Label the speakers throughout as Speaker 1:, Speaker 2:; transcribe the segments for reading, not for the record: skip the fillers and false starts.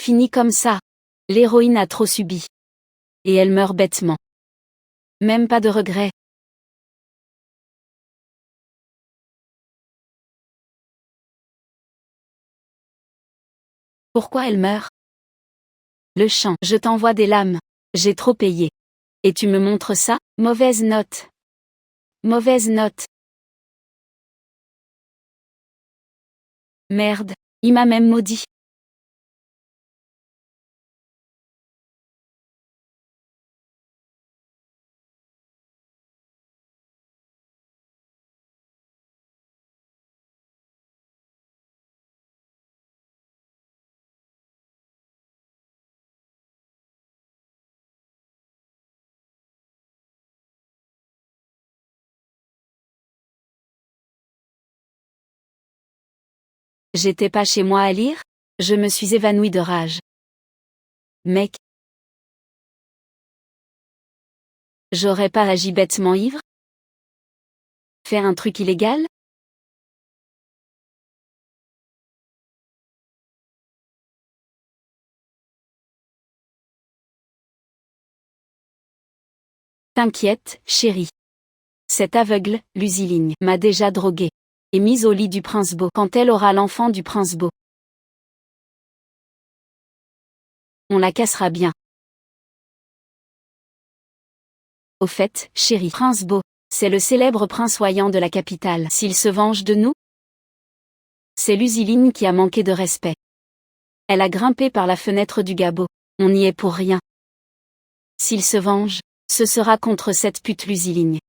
Speaker 1: Fini comme ça. L'héroïne a trop subi. Et elle meurt bêtement. Même pas de regret. Pourquoi elle meurt? Le chant. Je t'envoie des lames. J'ai trop payé. Et tu me montres ça? Mauvaise note. Mauvaise note. Merde. Il m'a même maudit. J'étais pas chez moi à lire? Je me suis évanouie de rage. Mec. J'aurais pas agi bêtement ivre? Faire un truc illégal? T'inquiète, chérie. Cette aveugle, Lusiline, m'a déjà droguée. Et mise au lit du prince Beau quand elle aura l'enfant du prince Beau. On la cassera bien. Au fait, chérie, prince Beau, c'est le célèbre prince voyant de la capitale. S'il se venge de nous? C'est Lusiline qui a manqué de respect. Elle a grimpé par la fenêtre du Gabot. On n'y est pour rien. S'il se venge, ce sera contre cette pute Lusiline.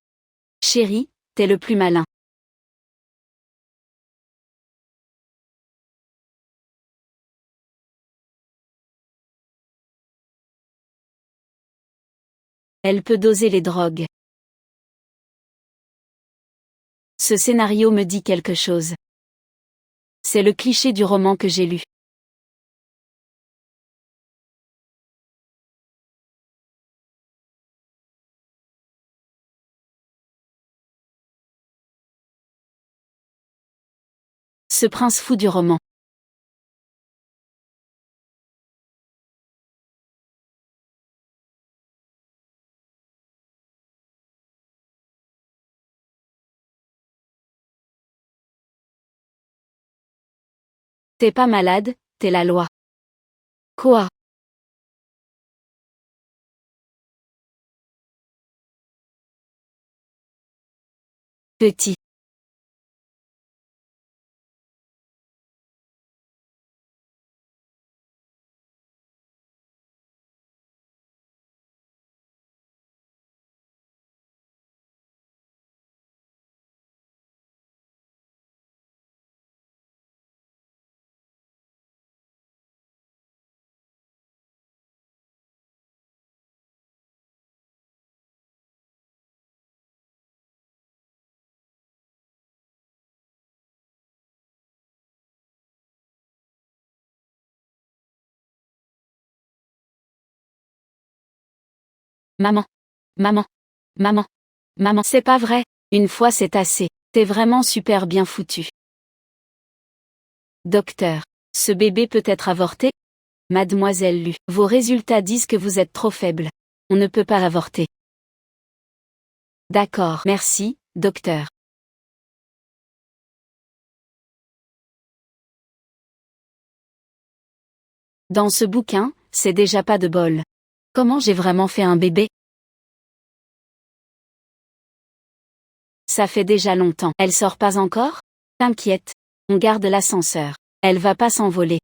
Speaker 1: Chérie, t'es le plus malin. Elle peut doser les drogues. Ce scénario me dit quelque chose. C'est le cliché du roman que j'ai lu. Ce prince fou du roman. T'es pas malade, t'es la loi. Quoi? Petit. Maman. Maman. Maman. Maman. C'est pas vrai. Une fois c'est assez. T'es vraiment super bien foutu. Docteur. Ce bébé peut être avorté? Mademoiselle Lu. Vos résultats disent que vous êtes trop faible. On ne peut pas avorter. D'accord. Merci, docteur. Dans ce bouquin, c'est déjà pas de bol. Comment j'ai vraiment fait un bébé? Ça fait déjà longtemps. Elle sort pas encore? T'inquiète. On garde l'ascenseur. Elle va pas s'envoler.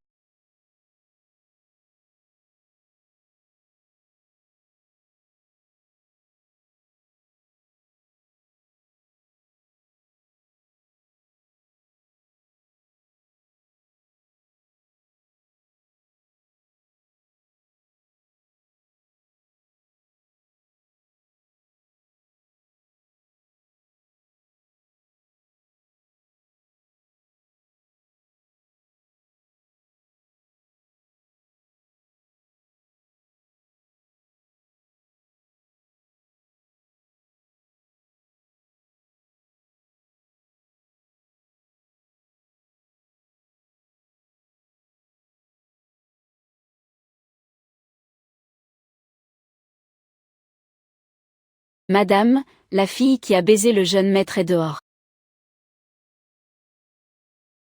Speaker 1: Madame, la fille qui a baisé le jeune maître est dehors.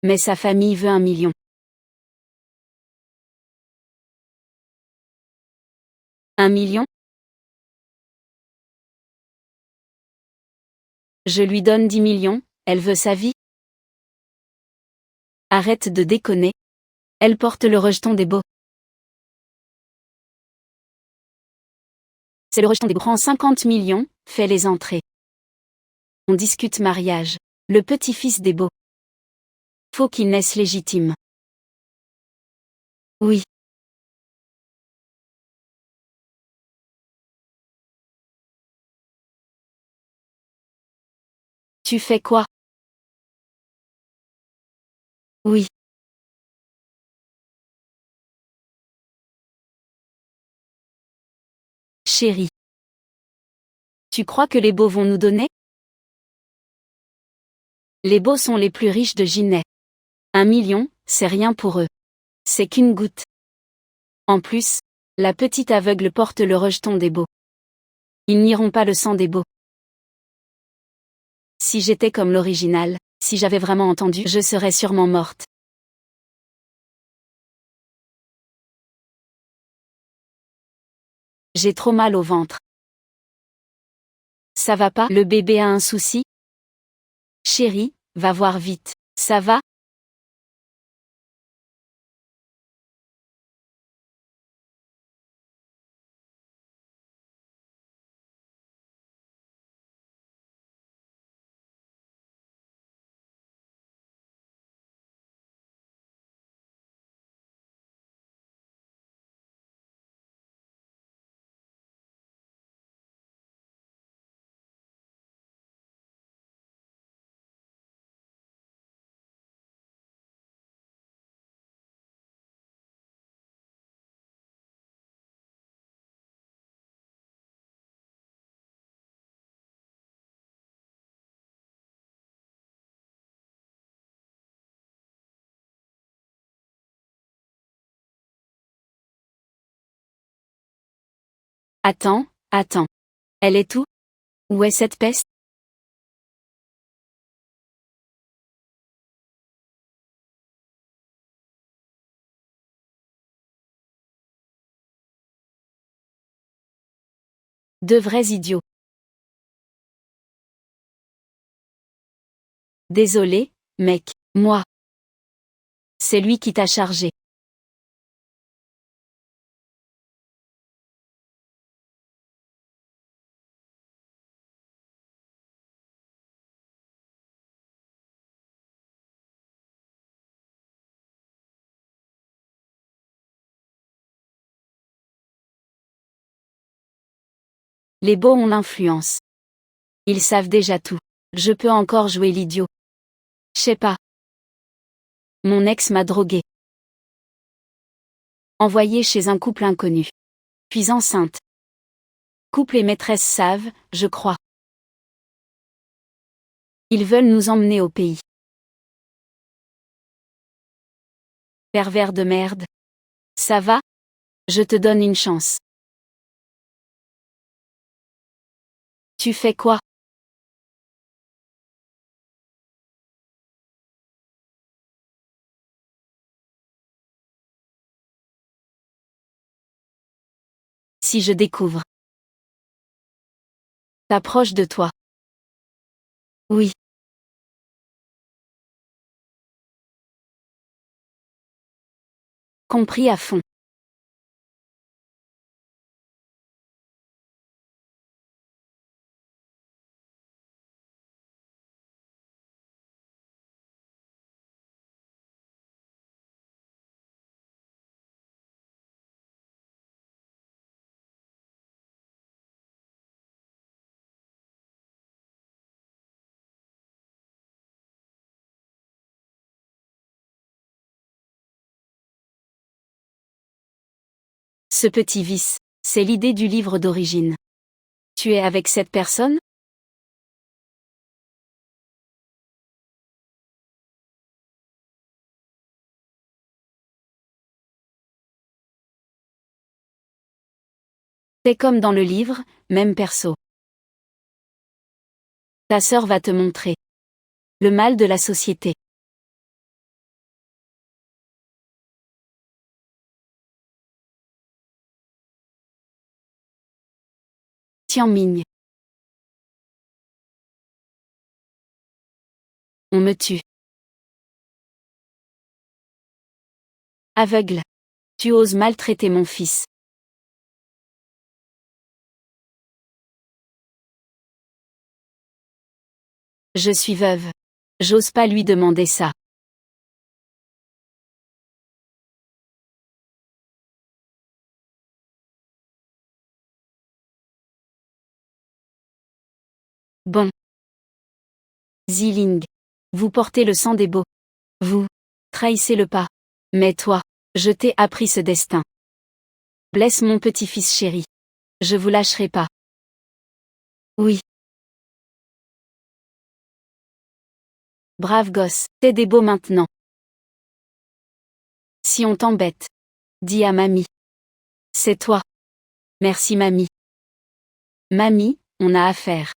Speaker 1: Mais sa famille veut 1 million. « 1 million ? Je lui donne 10 millions, elle veut sa vie ? Arrête de déconner. Elle porte le rejeton des beaux. C'est le rejeton des beaux. Prends 50 millions, fais les entrées. On discute mariage. Le petit-fils des beaux. Faut qu'il naisse légitime. Oui. Tu fais quoi? Oui. Chérie. Tu crois que les beaux vont nous donner? Les beaux sont les plus riches de Ginet. 1 million, c'est rien pour eux. C'est qu'une goutte. En plus, la petite aveugle porte le rejeton des beaux. Ils n'iront pas le sang des beaux. Si j'étais comme l'original, si j'avais vraiment entendu, je serais sûrement morte. J'ai trop mal au ventre. Ça va pas? Le bébé a un souci? Chérie, va voir vite. Ça va? Attends, attends. Elle est où? Où est cette peste? Deux vrais idiots. Désolé, mec, moi. C'est lui qui t'a chargé. Les beaux ont l'influence. Ils savent déjà tout. Je peux encore jouer l'idiot. Je sais pas. Mon ex m'a drogué. Envoyé chez un couple inconnu. Puis enceinte. Couple et maîtresse savent, je crois. Ils veulent nous emmener au pays. Pervers de merde. Ça va? Je te donne une chance. Tu fais quoi? Si je découvre. T'approches de toi. Oui. Compris à fond. Ce petit vice, c'est l'idée du livre d'origine. Tu es avec cette personne? C'est comme dans le livre, même perso. Ta sœur va te montrer le mal de la société. Tianming. On me tue. Aveugle. Tu oses maltraiter mon fils. Je suis veuve. J'ose pas lui demander ça. Bon. Ziling. Vous portez le sang des beaux. Vous trahissez le pas. Mais toi, je t'ai appris ce destin. Blesse mon petit-fils chéri. Je vous lâcherai pas. Oui. Brave gosse, t'es des beaux maintenant. Si on t'embête, dis à mamie. C'est toi. Merci mamie. Mamie, on a affaire.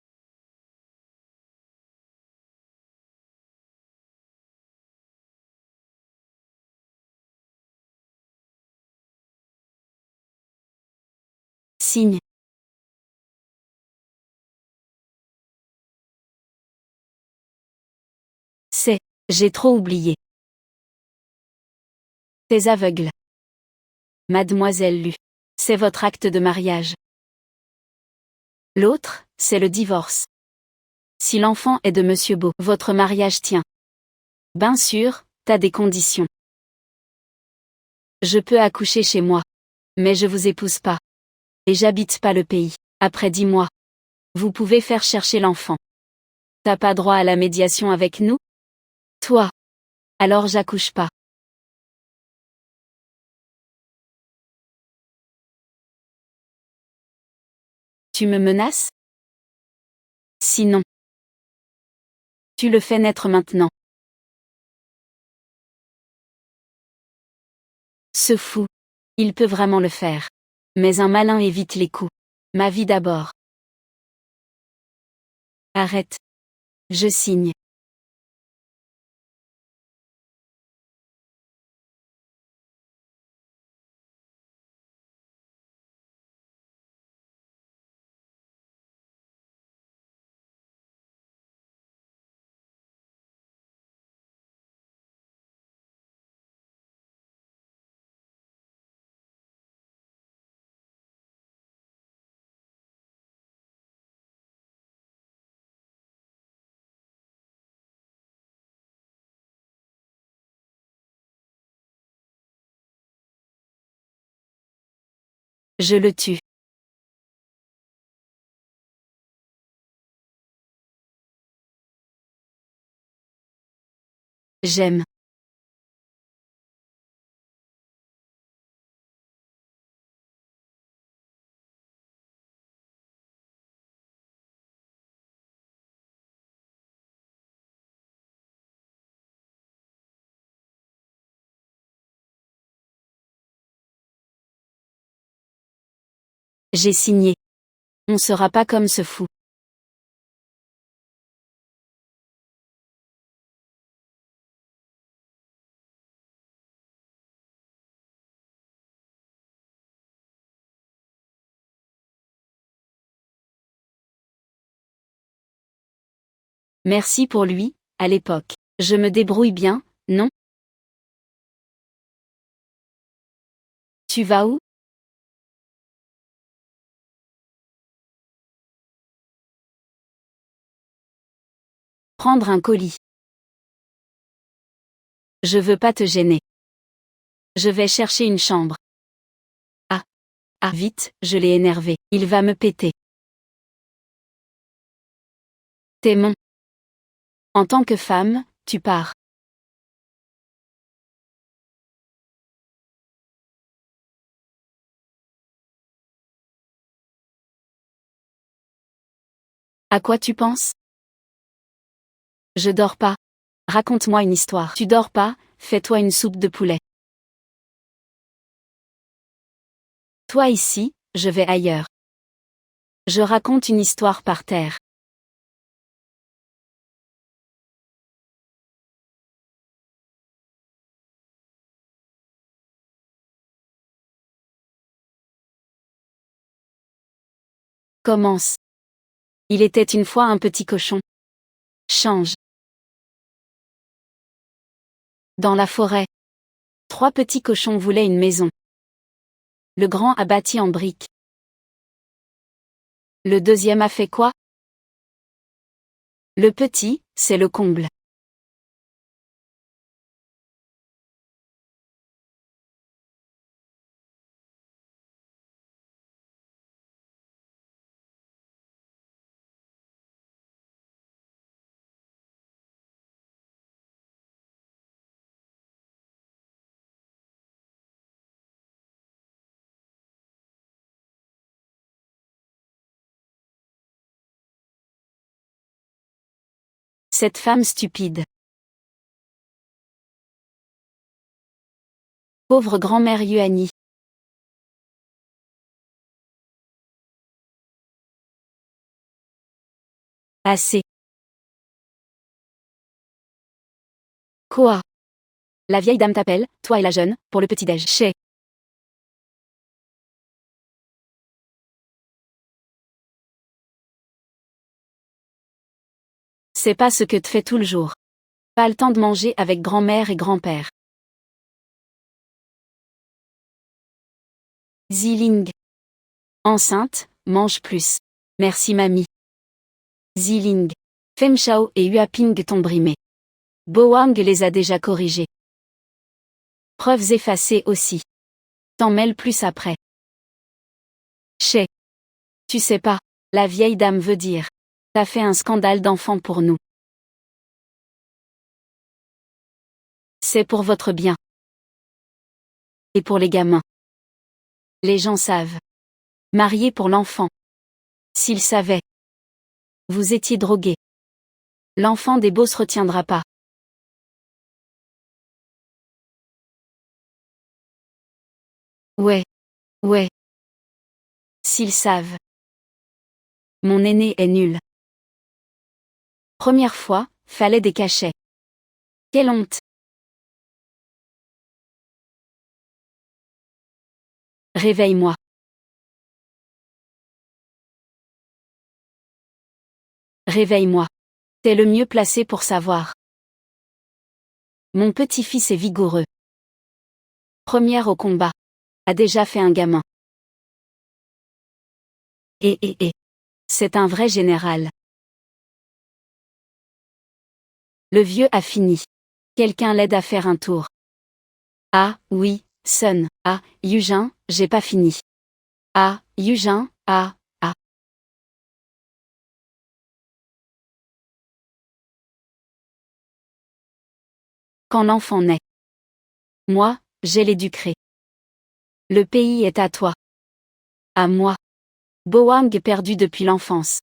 Speaker 1: Signe. C'est. J'ai trop oublié. T'es aveugle. Mademoiselle Lu. C'est votre acte de mariage. L'autre, c'est le divorce. Si l'enfant est de Monsieur Beau, votre mariage tient. Bien sûr, t'as des conditions. Je peux accoucher chez moi. Mais je vous épouse pas. Et j'habite pas le pays. Après 10 mois. Vous pouvez faire chercher l'enfant. T'as pas droit à la médiation avec nous? Toi. Alors j'accouche pas. Tu me menaces? Sinon. Tu le fais naître maintenant. Ce fou. Il peut vraiment le faire. Mais un malin évite les coups. Ma vie d'abord. Arrête. Je signe. Je le tue. J'aime. J'ai signé. On sera pas comme ce fou. Merci pour lui, à l'époque. Je me débrouille bien, non? Tu vas où? Prendre un colis. Je veux pas te gêner. Je vais chercher une chambre. Ah. Ah vite, je l'ai énervé. Il va me péter. T'es mon. En tant que femme, tu pars. À quoi tu penses? Je dors pas. Raconte-moi une histoire. Tu dors pas, fais-toi une soupe de poulet. Toi ici, je vais ailleurs. Je raconte une histoire par terre. Commence. Il était une fois un petit cochon. Change. Dans la forêt. 3 petits cochons voulaient une maison. Le grand a bâti en briques. Le deuxième a fait quoi? Le petit, c'est le comble. Cette femme stupide. Pauvre grand-mère Yuani. Assez. Quoi? La vieille dame t'appelle, toi et la jeune, pour le petit-déj. Chez. C'est pas ce que te fait tout le jour. Pas le temps de manger avec grand-mère et grand-père. Ziling. Enceinte, mange plus. Merci mamie. Ziling. Fem Shao et Huaping t'ont brimé. Boang les a déjà corrigés. Preuves effacées aussi. T'en mêles plus après. Chez. Tu sais pas, la vieille dame veut dire. T'as fait un scandale d'enfant pour nous. C'est pour votre bien. Et pour les gamins. Les gens savent. Marié pour l'enfant. S'ils savaient. Vous étiez drogué. L'enfant des beaux se retiendra pas. Ouais. Ouais. S'ils savent. Mon aîné est nul. Première fois, fallait des cachets. Quelle honte. Réveille-moi. Réveille-moi. T'es le mieux placé pour savoir. Mon petit-fils est vigoureux. Première au combat. A déjà fait un gamin. Et. C'est un vrai général. Le vieux a fini. Quelqu'un l'aide à faire un tour. Ah, oui, Sun. Ah, Yujin, j'ai pas fini. Ah, Yujin, ah. Quand l'enfant naît. Moi, j'ai l'éduqué. Le pays est à toi. À moi. Boang perdu depuis l'enfance.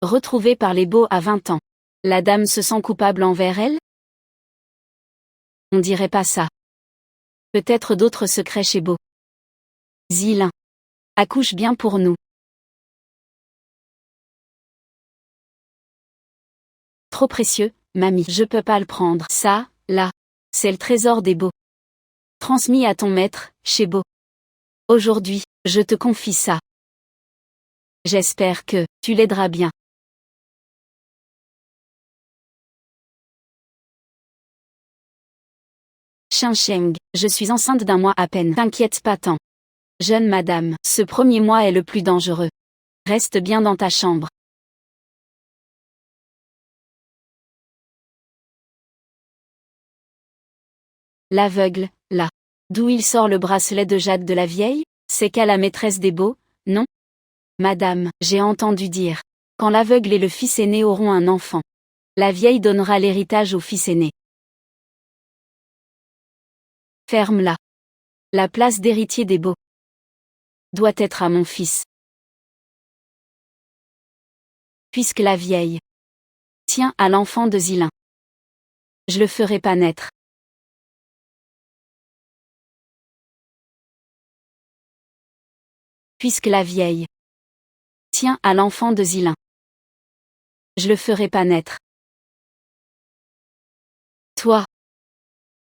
Speaker 1: Retrouvée par les beaux à 20 ans. La dame se sent coupable envers elle? On dirait pas ça. Peut-être d'autres secrets chez Beau. Zilin. Accouche bien pour nous. Trop précieux, mamie. Je peux pas le prendre. Ça, là. C'est le trésor des Beaux. Transmis à ton maître, chez Beau. Aujourd'hui, je te confie ça. J'espère que tu l'aideras bien. Sheng, je suis enceinte d'1 mois à peine. T'inquiète pas tant. Jeune madame, ce premier mois est le plus dangereux. Reste bien dans ta chambre. L'aveugle, là. D'où il sort le bracelet de jade de la vieille? C'est qu'à la maîtresse des Beaux, non? Madame, j'ai entendu dire. Quand l'aveugle et le fils aîné auront un enfant. La vieille donnera l'héritage au fils aîné. Ferme-la. La place d'héritier des Beaux doit être à mon fils. Puisque la vieille tient à l'enfant de Zilin. Je le ferai pas naître. Puisque la vieille tient à l'enfant de Zilin. Je le ferai pas naître. Toi.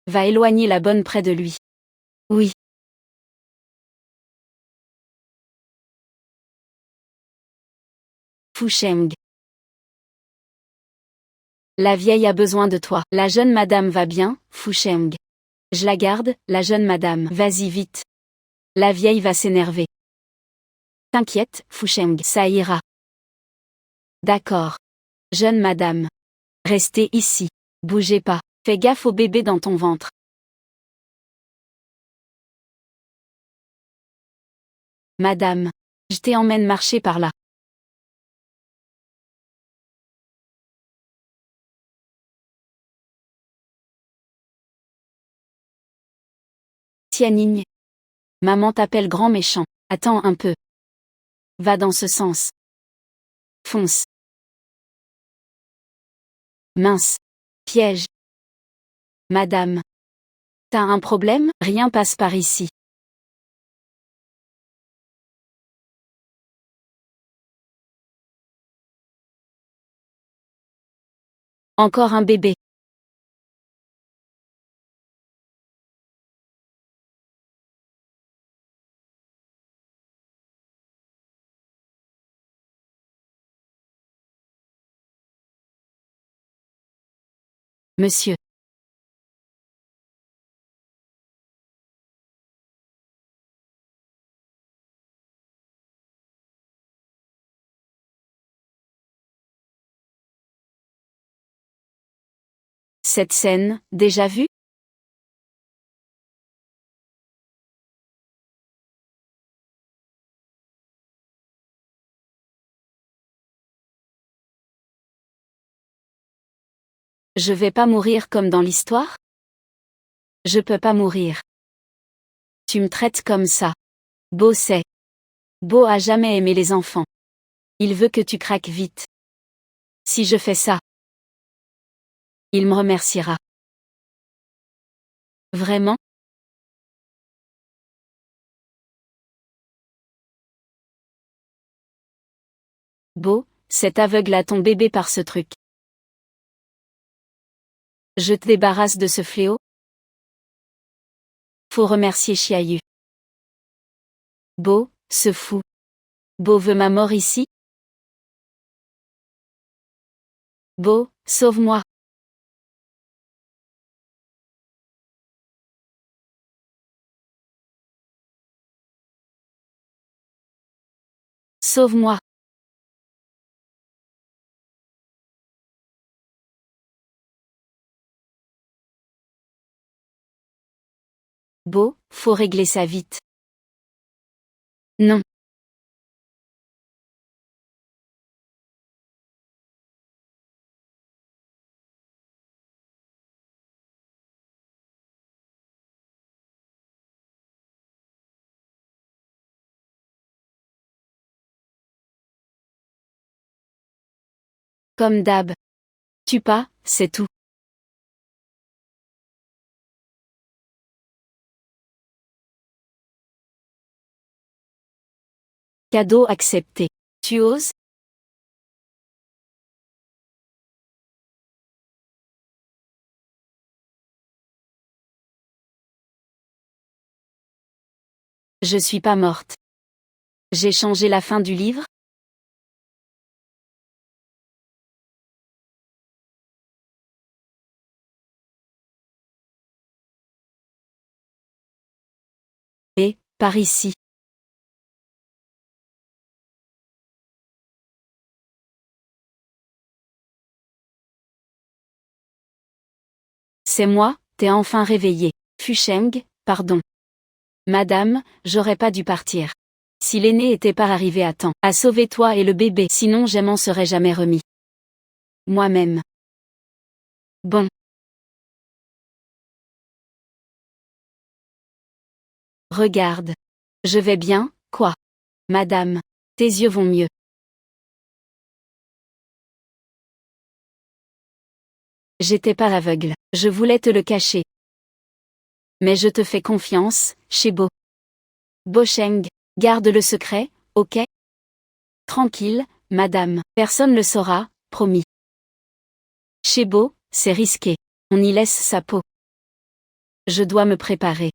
Speaker 1: Va éloigner la bonne près de lui. Oui. Fu Sheng. La vieille a besoin de toi. La jeune madame va bien, Fu Sheng. Je la garde, la jeune madame. Vas-y vite. La vieille va s'énerver. T'inquiète, Fu Sheng, ça ira. D'accord. Jeune madame. Restez ici. Bougez pas. Fais gaffe au bébé dans ton ventre. Madame. Je t'emmène marcher par là. Tianning. Maman t'appelle grand méchant. Attends un peu. Va dans ce sens. Fonce. Mince. Piège. Madame. T'as un problème? Rien passe par ici. Encore un bébé. Monsieur. Cette scène, déjà vue? Je vais pas mourir comme dans l'histoire? Je peux pas mourir. Tu me traites comme ça. Beau sait. Beau a jamais aimé les enfants. Il veut que tu craques vite. Si je fais ça, il me remerciera. Vraiment? Beau, cet aveugle a ton bébé par ce truc. Je te débarrasse de ce fléau? Faut remercier Chiayu. Beau, ce fou. Beau veut ma mort ici? Beau, sauve-moi. Sauve-moi. Beau, faut régler ça vite. Non. Comme d'hab. Tue pas, c'est tout. Cadeau accepté. Tu oses? Je suis pas morte. J'ai changé la fin du livre? Et, par ici. C'est moi, t'es enfin réveillé. Fu Sheng, pardon. Madame, j'aurais pas dû partir. Si l'aîné était pas arrivé à temps, à sauver toi et le bébé, sinon je m'en serais jamais remis. Moi-même. Bon. Regarde. Je vais bien, quoi? Madame. Tes yeux vont mieux. J'étais pas aveugle. Je voulais te le cacher. Mais je te fais confiance, chez Beau. Beau Sheng. Garde le secret, ok? Tranquille, madame. Personne le saura, promis. Chez Beau, c'est risqué. On y laisse sa peau. Je dois me préparer.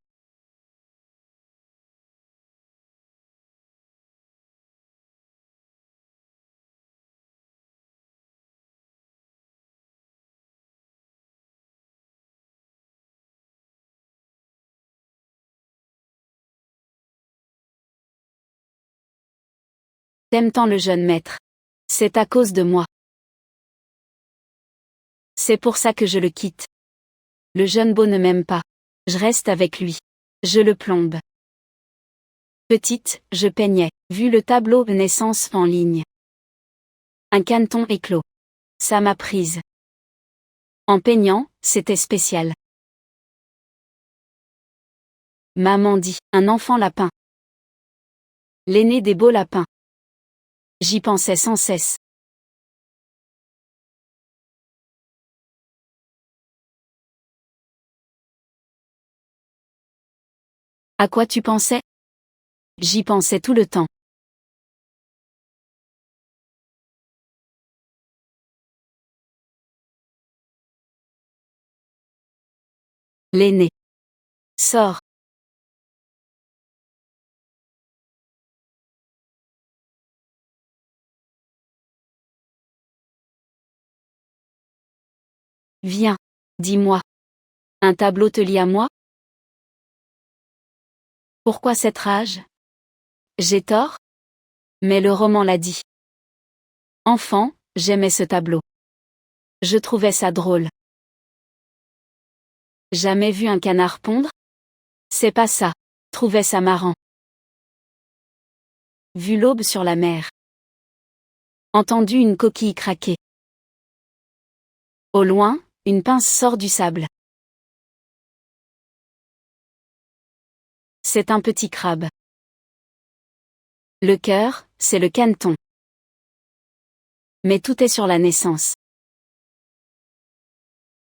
Speaker 1: T'aimes tant le jeune maître. C'est à cause de moi. C'est pour ça que je le quitte. Le jeune beau ne m'aime pas. Je reste avec lui. Je le plombe. Petite, je peignais, vu le tableau naissance en ligne. Un caneton éclos. Ça m'a prise. En peignant, c'était spécial. Maman dit, un enfant lapin. L'aîné des beaux lapins. J'y pensais sans cesse. À quoi tu pensais? J'y pensais tout le temps. L'aîné. Sors. Viens. Dis-moi. Un tableau te lie à moi? Pourquoi cette rage? J'ai tort? Mais le roman l'a dit. Enfant, j'aimais ce tableau. Je trouvais ça drôle. Jamais vu un canard pondre? C'est pas ça. Trouvais ça marrant. Vu l'aube sur la mer. Entendu une coquille craquer. Au loin, une pince sort du sable. C'est un petit crabe. Le cœur, c'est le caneton. Mais tout est sur la naissance.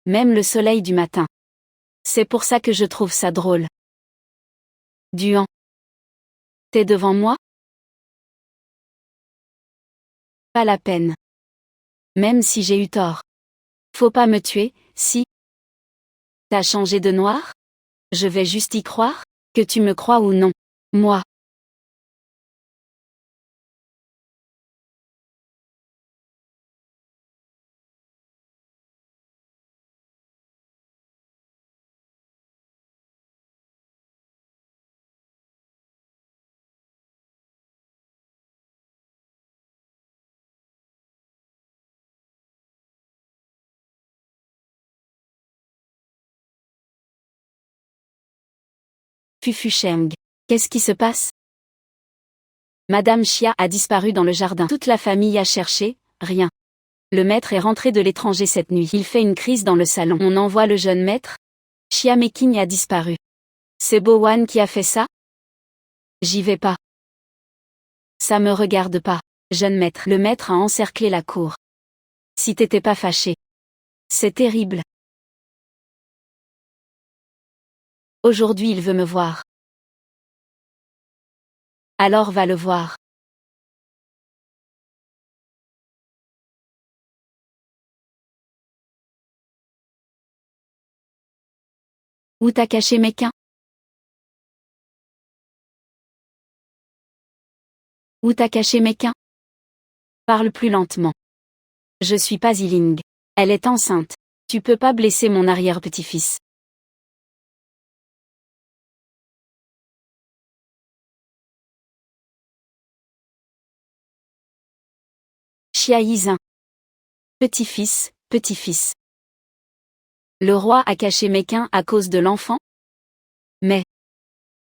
Speaker 1: Même le soleil du matin. C'est pour ça que je trouve ça drôle. Duan. T'es devant moi? Pas la peine. Même si j'ai eu tort. Faut pas me tuer, si. T'as changé de noir? Je vais juste y croire, que tu me crois ou non. Moi. Fufusheng. Qu'est-ce qui se passe? Madame Chia a disparu dans le jardin. Toute la famille a cherché, rien. Le maître est rentré de l'étranger cette nuit. Il fait une crise dans le salon. On envoie le jeune maître. Chia Meking a disparu. C'est Bowan qui a fait ça? J'y vais pas. Ça me regarde pas. Jeune maître. Le maître a encerclé la cour. Si t'étais pas fâché. C'est terrible. Aujourd'hui il veut me voir. Alors va le voir. Où t'as caché Mekin? Où t'as caché Mekin? Parle plus lentement. Je suis pas Yiling. Elle est enceinte. Tu peux pas blesser mon arrière-petit-fils. Chia Yizin. Petit-fils, petit-fils. Le roi a caché Mekin à cause de l'enfant? Mais.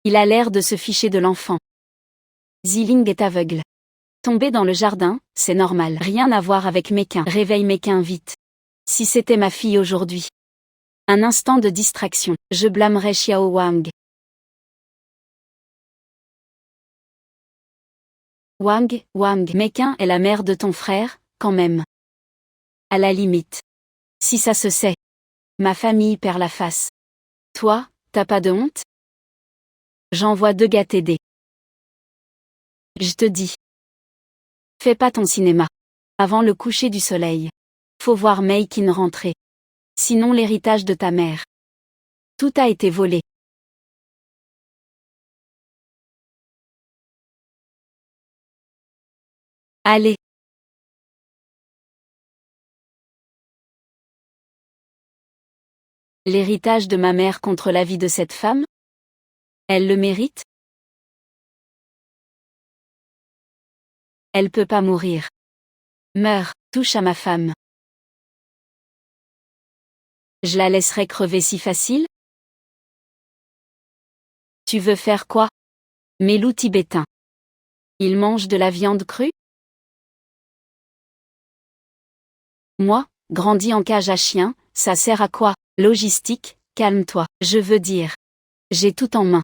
Speaker 1: Il a l'air de se ficher de l'enfant. Ziling est aveugle. Tomber dans le jardin, c'est normal. Rien à voir avec Mekin. Réveille Mekin vite. Si c'était ma fille aujourd'hui. Un instant de distraction. Je blâmerais Xiao Wang. Wang, Mekin est la mère de ton frère, quand même. À la limite. Si ça se sait. Ma famille perd la face. Toi, t'as pas de honte? J'envoie 2 gars t'aider. Je te dis. Fais pas ton cinéma. Avant le coucher du soleil. Faut voir Mei Qin rentrer. Sinon l'héritage de ta mère. Tout a été volé. Allez. L'héritage de ma mère contre la vie de cette femme? Elle le mérite? Elle peut pas mourir. Meurs, touche à ma femme. Je la laisserai crever si facile? Tu veux faire quoi? Mes loups tibétains. Ils mangent de la viande crue? Moi, grandi en cage à chien, ça sert à quoi? Logistique, calme-toi. Je veux dire. J'ai tout en main.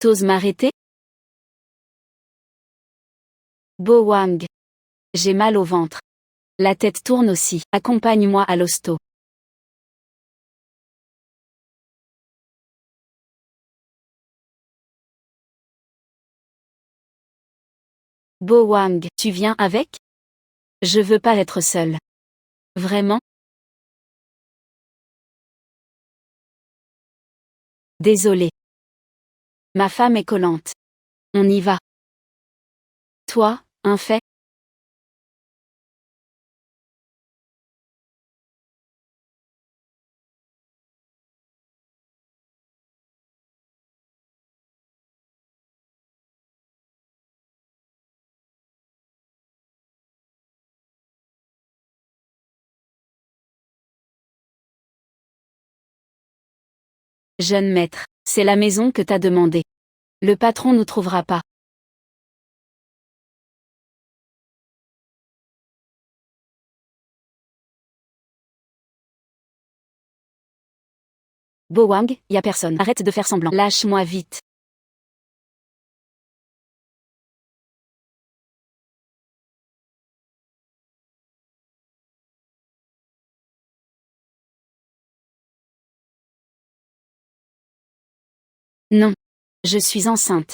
Speaker 1: T'oses m'arrêter? Bo Wang. J'ai mal au ventre. La tête tourne aussi. Accompagne-moi à l'hosto. Bo Wang, tu viens avec? Je veux pas être seule. Vraiment? Désolée. Ma femme est collante. On y va. Toi, un fait? Jeune maître, c'est la maison que t'as demandé. Le patron nous trouvera pas. Bo Wang, y a personne. Arrête de faire semblant. Lâche-moi vite. Non. Je suis enceinte.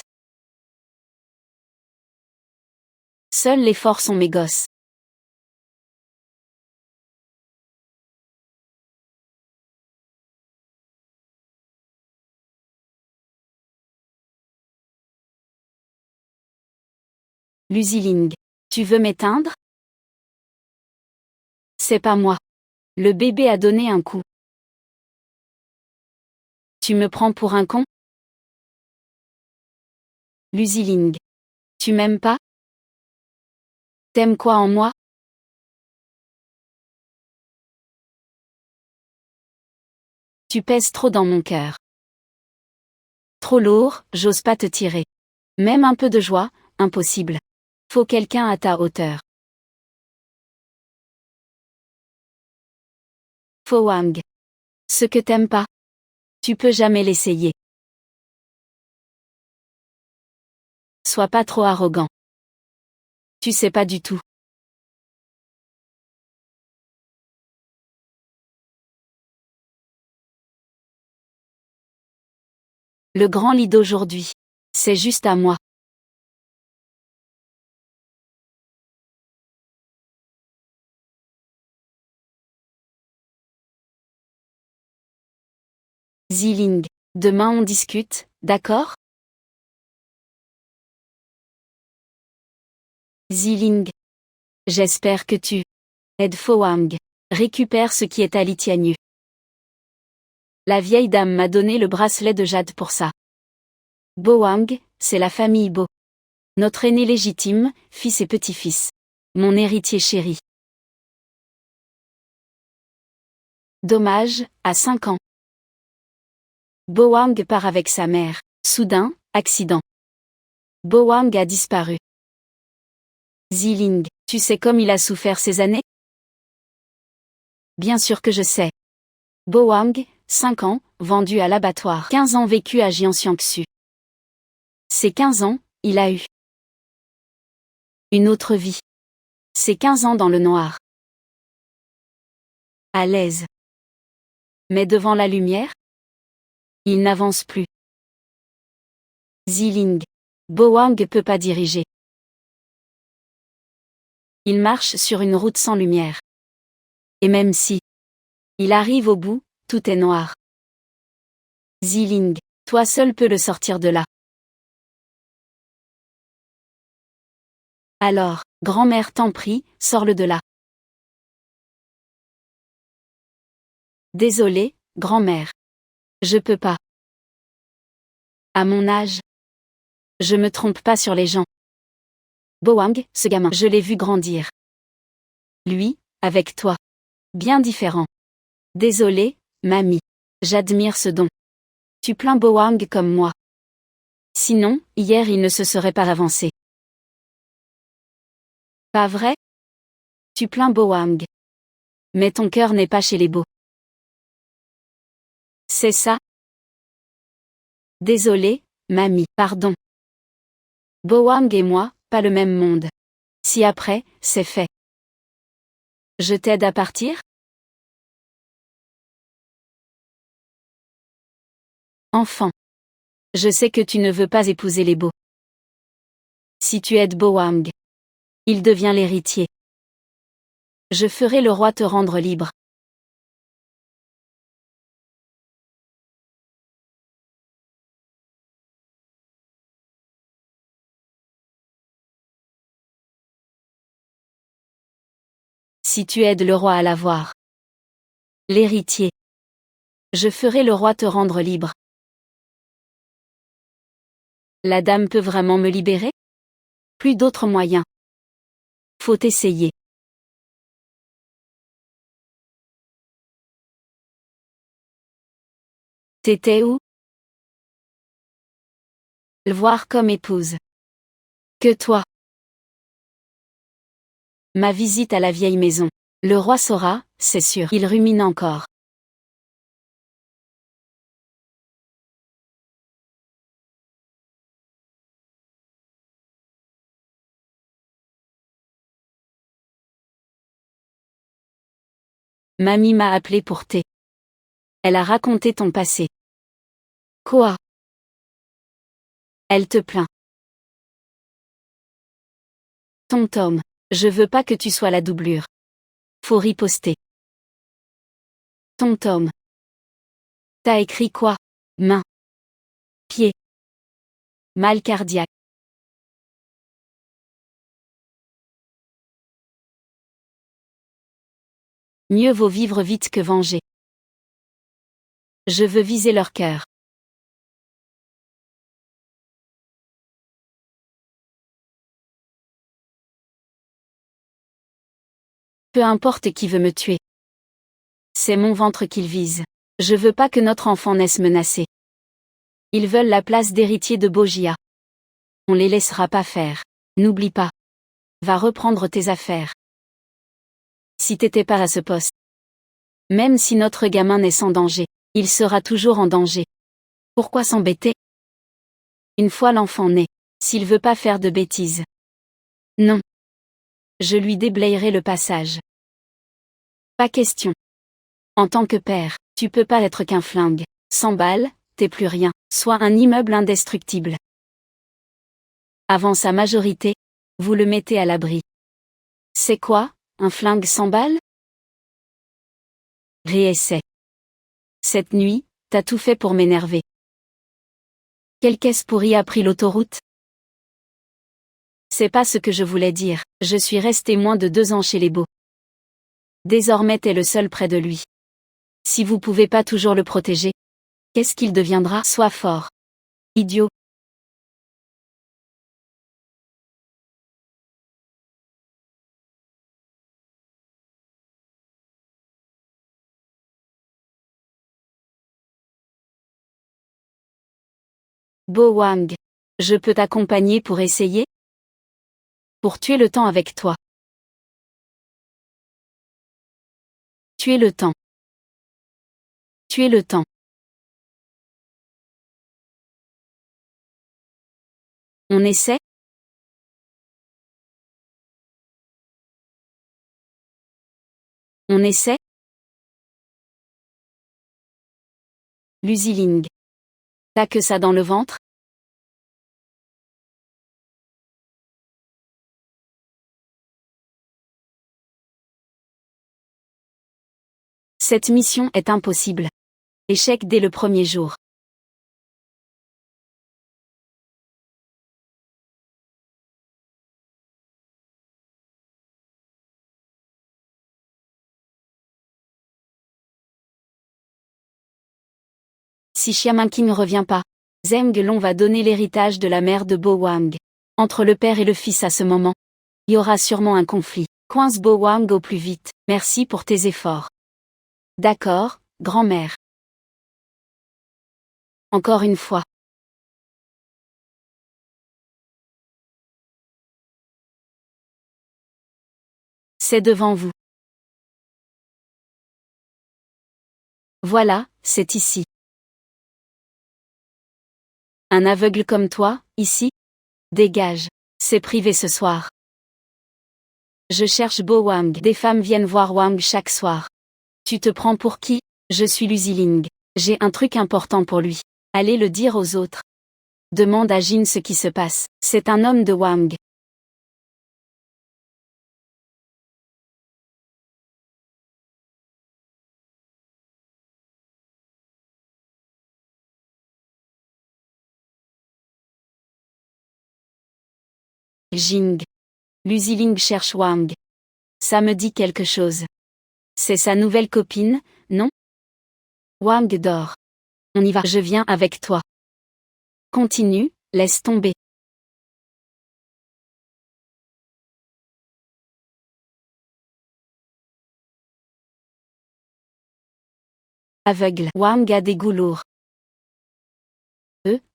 Speaker 1: Seuls les forts sont mes gosses. Luziling. Tu veux m'éteindre? C'est pas moi. Le bébé a donné un coup. Tu me prends pour un con? Luziling. Tu m'aimes pas? T'aimes quoi en moi? Tu pèses trop dans mon cœur. Trop lourd, j'ose pas te tirer. Même un peu de joie, impossible. Faut quelqu'un à ta hauteur. Fo Wang. Ce que t'aimes pas. Tu peux jamais l'essayer. Sois pas trop arrogant. Tu sais pas du tout. Le grand lit d'aujourd'hui. C'est juste à moi. Ziling. Demain on discute, d'accord? Ziling. J'espère que tu aides Fo Wang. Récupère ce qui est à Litianu. La vieille dame m'a donné le bracelet de jade pour ça. Bo Wang, c'est la famille Bo. Notre aîné légitime, fils et petit-fils. Mon héritier chéri. Dommage, à 5 ans. Bo Wang part avec sa mère. Soudain, accident. Bo Wang a disparu. Ziling, tu sais comme il a souffert ces années? Bien sûr que je sais. Bo Wang, 5 ans, vendu à l'abattoir. 15 ans vécu à Jiangxiangsu. Ces 15 ans, il a eu une autre vie. Ces 15 ans dans le noir. à l'aise. Mais devant la lumière, il n'avance plus. Ziling. Boang peut pas diriger. Il marche sur une route sans lumière. Et même si il arrive au bout, tout est noir. Ziling. Toi seul peux le sortir de là. Alors, grand-mère t'en prie, sors-le de là. Désolée, grand-mère. Je peux pas. À mon âge, je me trompe pas sur les gens. Boang, ce gamin, je l'ai vu grandir. Lui, avec toi. Bien différent. Désolée, mamie. J'admire ce don. Tu plains Boang comme moi. Sinon, hier il ne se serait pas avancé. Pas vrai? Tu plains Boang. Mais ton cœur n'est pas chez les beaux. C'est ça? Désolée, mamie, pardon. Boang et moi, pas le même monde. Si après, c'est fait. Je t'aide à partir? Enfant. Je sais que tu ne veux pas épouser les beaux. Si tu aides Boang, il devient l'héritier. Je ferai le roi te rendre libre. Si tu aides le roi à l'avoir. L'héritier. Je ferai le roi te rendre libre. La dame peut vraiment me libérer? Plus d'autres moyens. Faut essayer. T'étais où? Le voir comme épouse. Que toi. Ma visite à la vieille maison. Le roi saura, c'est sûr. Il rumine encore. Mamie m'a appelé pour thé. Elle a raconté ton passé. Quoi? Elle te plaint. Tom Tom, je veux pas que tu sois la doublure. Faut riposter. Tom Tom. T'as écrit quoi? Main. Pied. Mal cardiaque. Mieux vaut vivre vite que venger. Je veux viser leur cœur. Peu importe qui veut me tuer. C'est mon ventre qu'ils visent. Je veux pas que notre enfant naisse menacé. Ils veulent la place d'héritier de Bogia. On les laissera pas faire. N'oublie pas. Va reprendre tes affaires. Si t'étais pas à ce poste. Même si notre gamin naît sans danger, il sera toujours en danger. Pourquoi s'embêter? Une fois l'enfant né, s'il veut pas faire de bêtises. Non. Je lui déblayerai le passage. Pas question. En tant que père, tu peux pas être qu'un flingue. 100 balles, t'es plus rien, soit un immeuble indestructible. Avant sa majorité, vous le mettez à l'abri. C'est quoi, un flingue 100 balles? Réessaie. Cette nuit, t'as tout fait pour m'énerver. Quelle caisse pourrie a pris l'autoroute? C'est pas ce que je voulais dire, je suis resté moins de 2 ans chez les beaux. Désormais t'es le seul près de lui. Si vous pouvez pas toujours le protéger, qu'est-ce qu'il deviendra? Sois fort. Idiot. Bo Wang. Je peux t'accompagner pour essayer? Pour tuer le temps avec toi. Tuer le temps. Tuer le temps. On essaie? On essaie? Luziling. T'as que ça dans le ventre? Cette mission est impossible. Échec dès le premier jour. Si Xiamanqi ne revient pas, Zheng Long va donner l'héritage de la mère de Bo Wang. Entre le père et le fils à ce moment, il y aura sûrement un conflit. Coince Bo Wang au plus vite. Merci pour tes efforts. D'accord, grand-mère. Encore une fois. C'est devant vous. Voilà, c'est ici. Un aveugle comme toi, ici? Dégage. C'est privé ce soir. Je cherche Bo Wang. Des femmes viennent voir Wang chaque soir. Tu te prends pour qui? Je suis Luziling. J'ai un truc important pour lui. Allez le dire aux autres. Demande à Jin ce qui se passe. C'est un homme de Wang. Jing. Luziling cherche Wang. Ça me dit quelque chose. C'est sa nouvelle copine, non? Wang dort. On y va. Je viens avec toi. Continue, laisse tomber. Aveugle. Wang a des goûts lourds.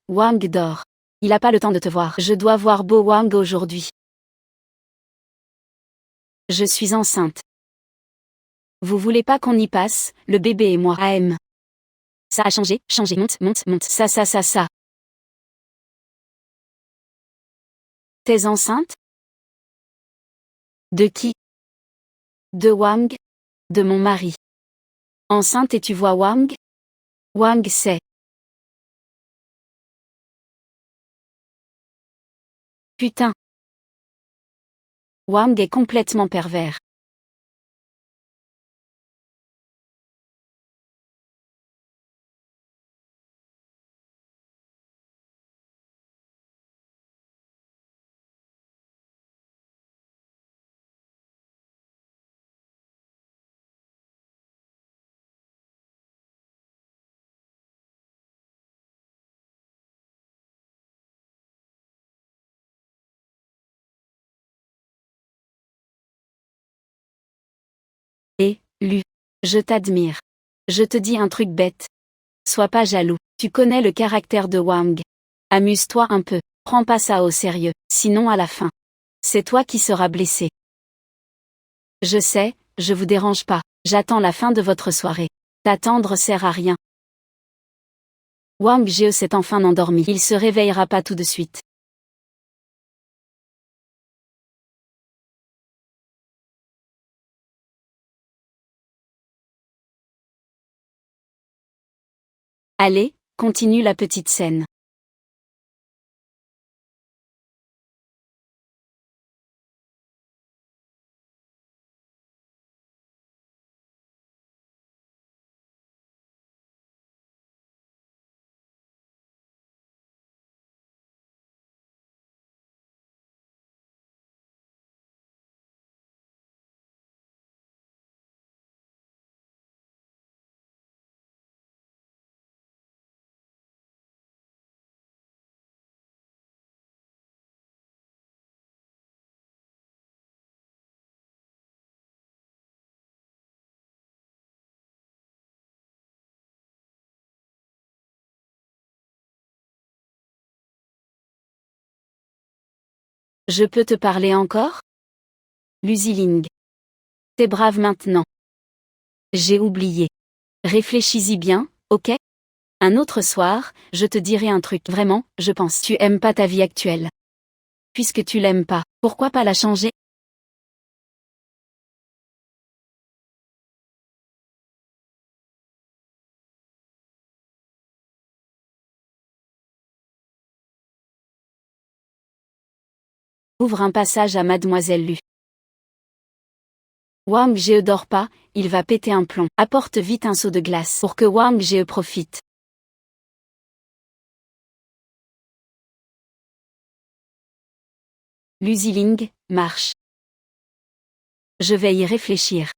Speaker 1: Wang dort. Il a pas le temps de te voir. Je dois voir Bo Wang aujourd'hui. Je suis enceinte. Vous voulez pas qu'on y passe, le bébé et moi? AM. Ça a changé, monte, monte, monte. Ça. T'es enceinte? De qui? De Wang? De mon mari. Enceinte et tu vois Wang? Wang sait. Putain. Wang est complètement pervers. Lu. Je t'admire. Je te dis un truc bête. Sois pas jaloux. Tu connais le caractère de Wang. Amuse-toi un peu. Prends pas ça au sérieux, sinon à la fin, c'est toi qui seras blessé. Je sais, je vous dérange pas. J'attends la fin de votre soirée. T'attendre sert à rien. Wang Jie s'est enfin endormi. Il se réveillera pas tout de suite. Allez, continue la petite scène. Je peux te parler encore? Luziling. T'es brave maintenant. J'ai oublié. Réfléchis-y bien, ok? Un autre soir, je te dirai un truc. Vraiment, je pense. Tu aimes pas ta vie actuelle. Puisque tu l'aimes pas, pourquoi pas la changer? Ouvre un passage à Mademoiselle Lu. Wang Jie dort pas, il va péter un plomb. Apporte vite un seau de glace pour que Wang Jie profite. Lu Ziling, marche. Je vais y réfléchir.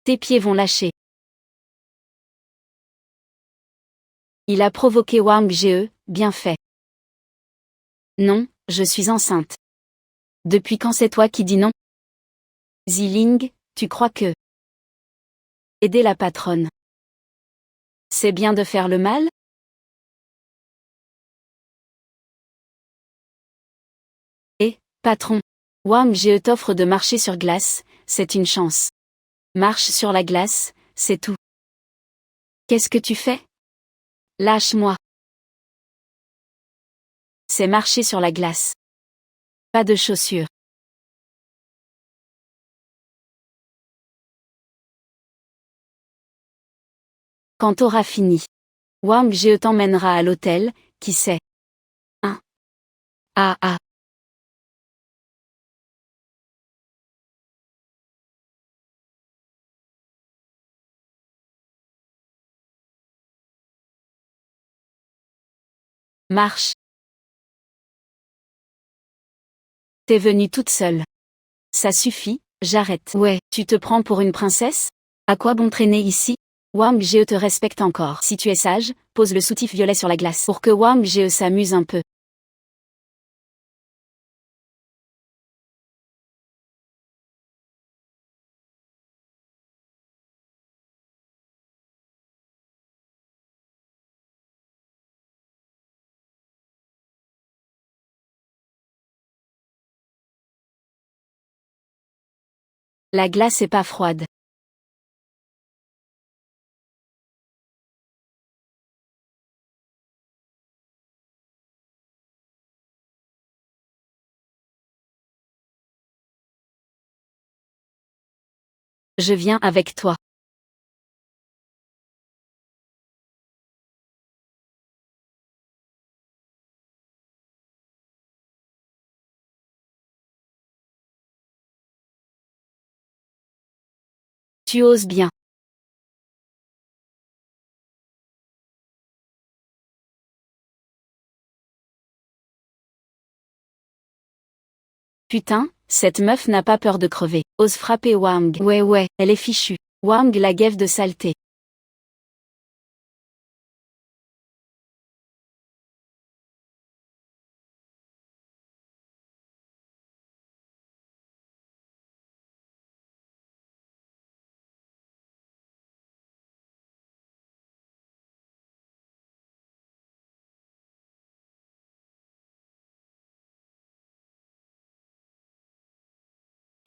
Speaker 1: Tes pieds vont lâcher. Il a provoqué Wang Jie, bien fait. Non, je suis enceinte. Depuis quand c'est toi qui dis non? Ziling, tu crois que aider la patronne, c'est bien de faire le mal? Eh, patron, Wang Jie t'offre de marcher sur glace, c'est une chance. Marche sur la glace, c'est tout. Qu'est-ce que tu fais? Lâche-moi. C'est marcher sur la glace. Pas de chaussures. Quand t'auras fini, Wang Jie t'emmènera à l'hôtel, qui sait? Hein? Ah ah. Marche. T'es venue toute seule. Ça suffit, j'arrête. Ouais, tu te prends pour une princesse? À quoi bon traîner ici? Wang Jie te respecte encore. Si tu es sage, pose le soutif violet sur la glace pour que Wang Jie s'amuse un peu. La glace est pas froide. Je viens avec toi. Tu oses bien. Putain, cette meuf n'a pas peur de crever. Ose frapper Wang. Ouais, elle est fichue. Wang la guêpe de saleté.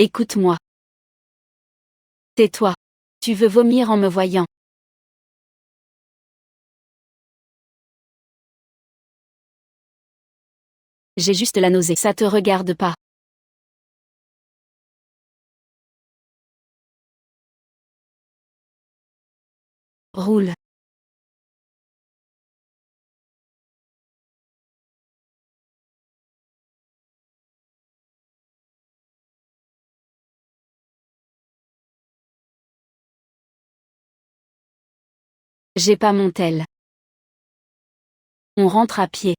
Speaker 1: Écoute-moi. Tais-toi. Tu veux vomir en me voyant. J'ai juste la nausée. Ça te regarde pas. Roule. J'ai pas mon tel. On rentre à pied.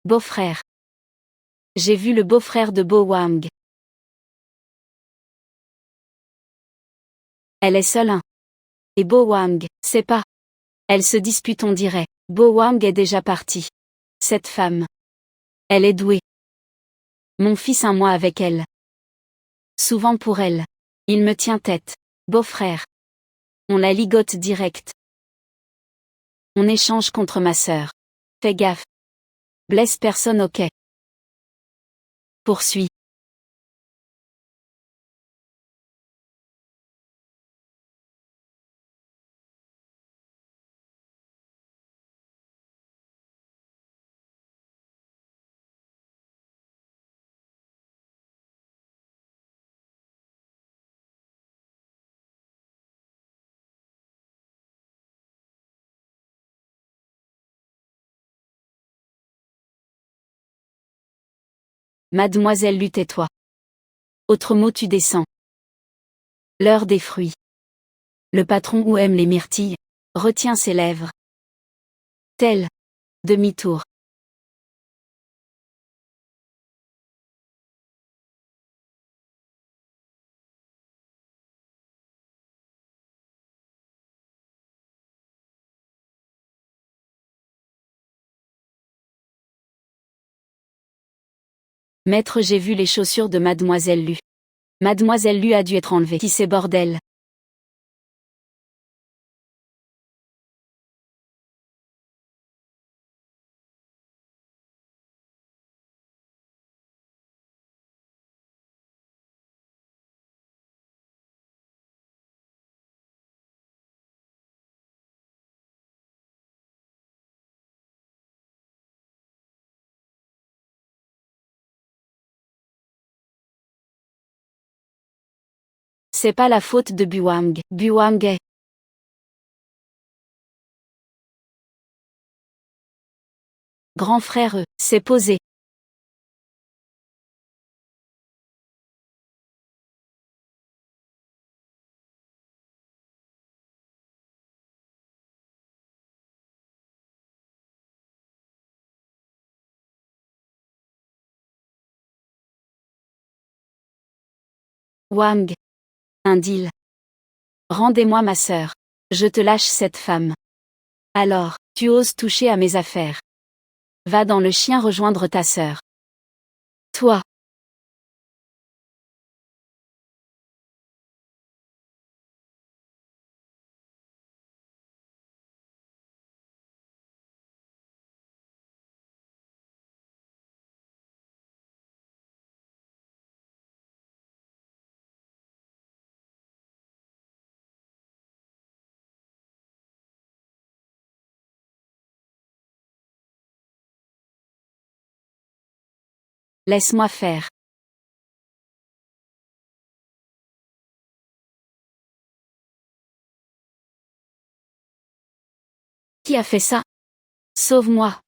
Speaker 1: Beau-frère. J'ai vu le beau-frère de Bo Wang. Elle est seule hein. Et Bo Wang, c'est pas. Elle se dispute on dirait. Bo Wang est déjà parti. Cette femme. Elle est douée. Mon fils un mois avec elle. Souvent pour elle. Il me tient tête. Beau-frère. On la ligote direct. On échange contre ma sœur. Fais gaffe. Blesse personne ok. Poursuis. Mademoiselle Lu, tais-toi. Autre mot, tu descends. L'heure des fruits. Le patron ou aime les myrtilles, retient ses lèvres. Tel. Demi-tour. Maître, j'ai vu les chaussures de Mademoiselle Lu. Mademoiselle Lu a dû être enlevée. Qui c'est bordel? C'est pas la faute de Buwang. Buwang est. Grand frère, s'est posé. Wang. Un deal. Rendez-moi ma sœur. Je te lâche cette femme. Alors, tu oses toucher à mes affaires. Va dans le chien rejoindre ta sœur. Toi. Laisse-moi faire. Qui a fait ça? Sauve-moi.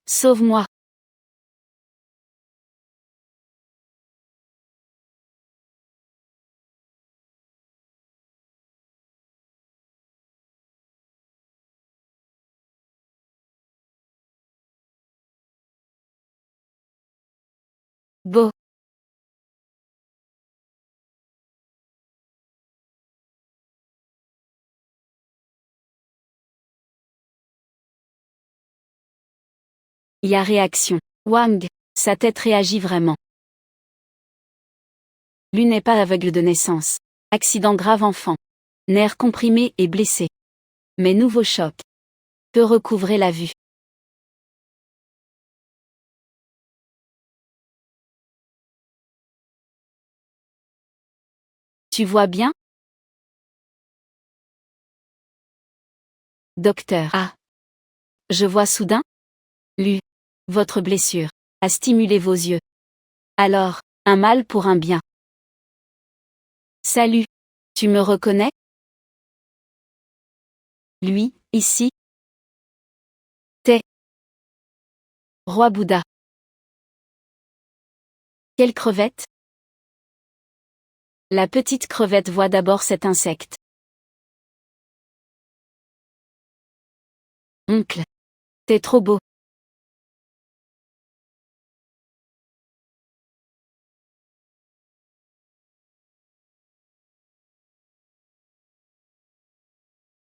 Speaker 1: Sauve-moi. Beau. Y a réaction. Wang. Sa tête réagit vraiment. Lu n'est pas aveugle de naissance. Accident grave enfant. Nerfs comprimés et blessé. Mais nouveau choc. Peut recouvrer la vue. Tu vois bien? Docteur. Ah. Je vois soudain. Lu. Votre blessure a stimulé vos yeux. Alors, un mal pour un bien. Salut. Tu me reconnais? Lui, ici. T'es. Roi Bouddha. Quelle crevette? La petite crevette voit d'abord cet insecte. Oncle. T'es trop beau.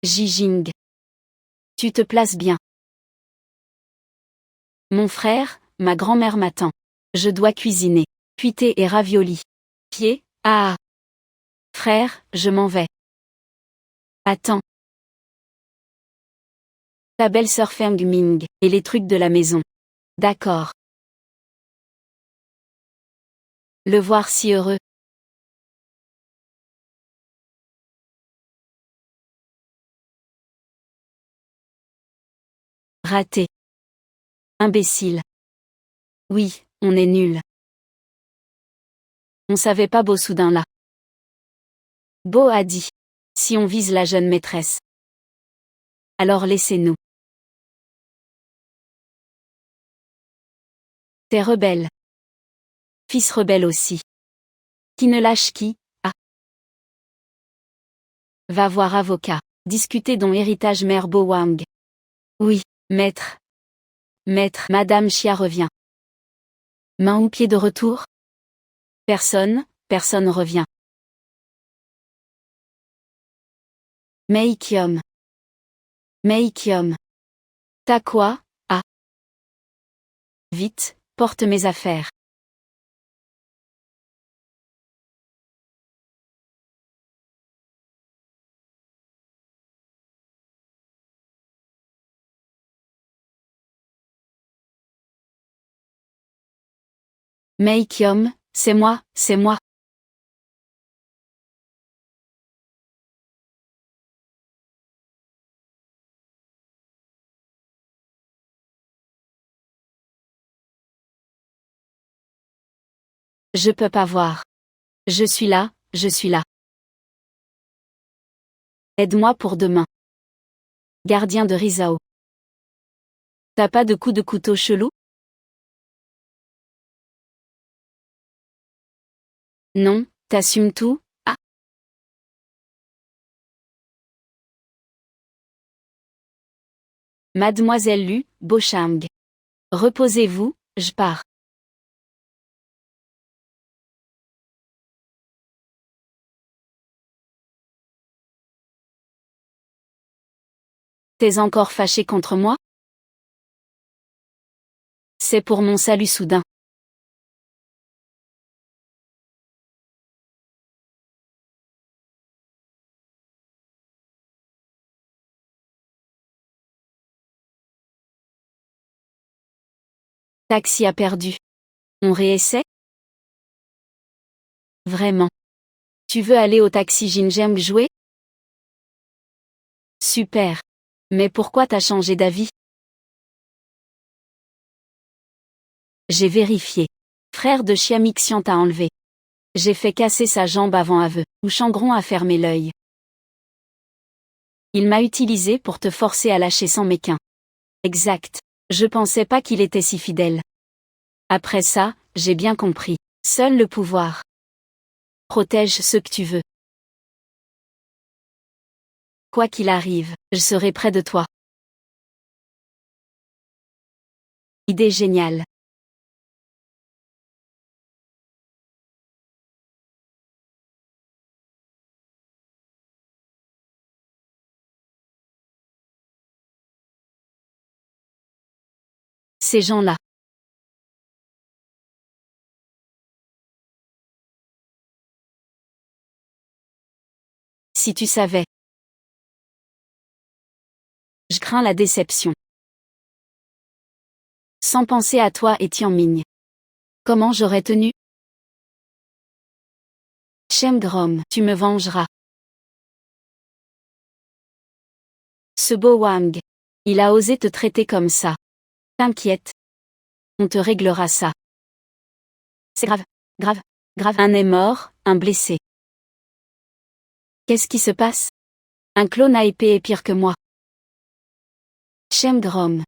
Speaker 1: Jijing. Tu te places bien. Mon frère, ma grand-mère m'attend. Je dois cuisiner. Cuité et raviolis. Pied, ah. Frère, je m'en vais. Attends. Ta belle-sœur Feng Ming, et les trucs de la maison. D'accord. Le voir si heureux. Raté. Imbécile. Oui, on est nul. On savait pas Beau soudain là. Beau a dit. Si on vise la jeune maîtresse. Alors laissez-nous. T'es rebelle. Fils rebelle aussi. Qui ne lâche qui, ah. Va voir avocat. Discuter dont héritage mère Bo Wang. Oui, maître. Maître, Madame Chia revient. Main ou pied de retour? Personne revient. Mei Kiom. Mei Kiom. T'as quoi? Ah. Vite, porte mes affaires. Mei Kiom, c'est moi, c'est moi. Je peux pas voir. Je suis là, je suis là. Aide-moi pour demain. Gardien de Rizao. T'as pas de coup de couteau chelou? Non, t'assumes tout, ah. Mademoiselle Lu, Bochang. Reposez-vous, je pars. T'es encore fâché contre moi? C'est pour mon salut soudain. Taxi a perdu. On réessaie? Vraiment. Tu veux aller au taxi Jinjem jouer? Super. Mais pourquoi t'as changé d'avis? J'ai vérifié. Frère de Chiamixian t'a enlevé. J'ai fait casser sa jambe avant aveu. Ou Changron a fermé l'œil. Il m'a utilisé pour te forcer à lâcher sans méquin. Exact. Je pensais pas qu'il était si fidèle. Après ça, j'ai bien compris. Seul le pouvoir. Protège ce que tu veux. Quoi qu'il arrive, je serai près de toi. Idée géniale. Ces gens-là. Si tu savais. Je crains la déception. Sans penser à toi et Tianming. Comment j'aurais tenu? Chemgrom, tu me vengeras. Ce beau Wang. Il a osé te traiter comme ça. T'inquiète. On te réglera ça. C'est grave, grave, grave. Un est mort, un blessé. Qu'est-ce qui se passe? Un clone à épée est pire que moi. Chemgrom.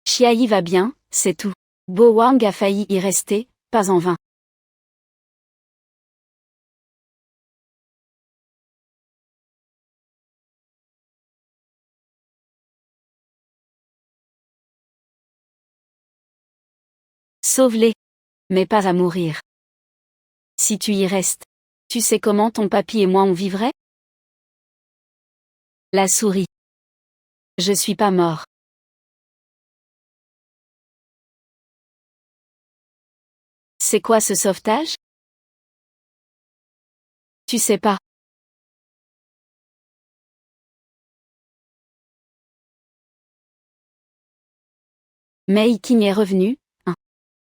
Speaker 1: Chiayi va bien, c'est tout. Bo Wang a failli y rester, pas en vain. Sauve-les. Mais pas à mourir. Si tu y restes. Tu sais comment ton papy et moi on vivrait? La souris. Je suis pas mort. C'est quoi ce sauvetage? Tu sais pas. Mei Qing est revenu, hein.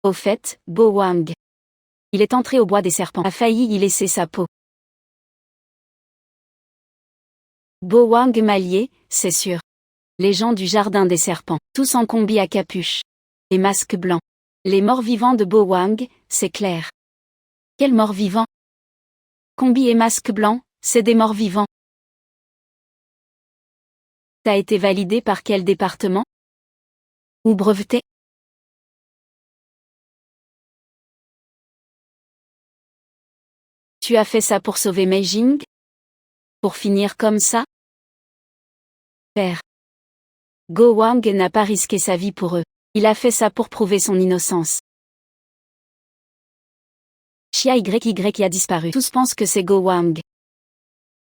Speaker 1: Au fait, Bo Wang. Il est entré au bois des serpents. A failli y laisser sa peau. Bo Wang Malier, c'est sûr. Les gens du jardin des serpents, tous en combi à capuche. Et masque blanc. Les morts vivants de Bo Wang, c'est clair. Quels morts vivants? Combi et masque blanc, c'est des morts vivants. T'as été validé par quel département? Ou breveté? Tu as fait ça pour sauver Meijing? Pour finir comme ça? Père. Go Wang n'a pas risqué sa vie pour eux. Il a fait ça pour prouver son innocence. Xia YY a disparu. Tous pensent que c'est Go Wang.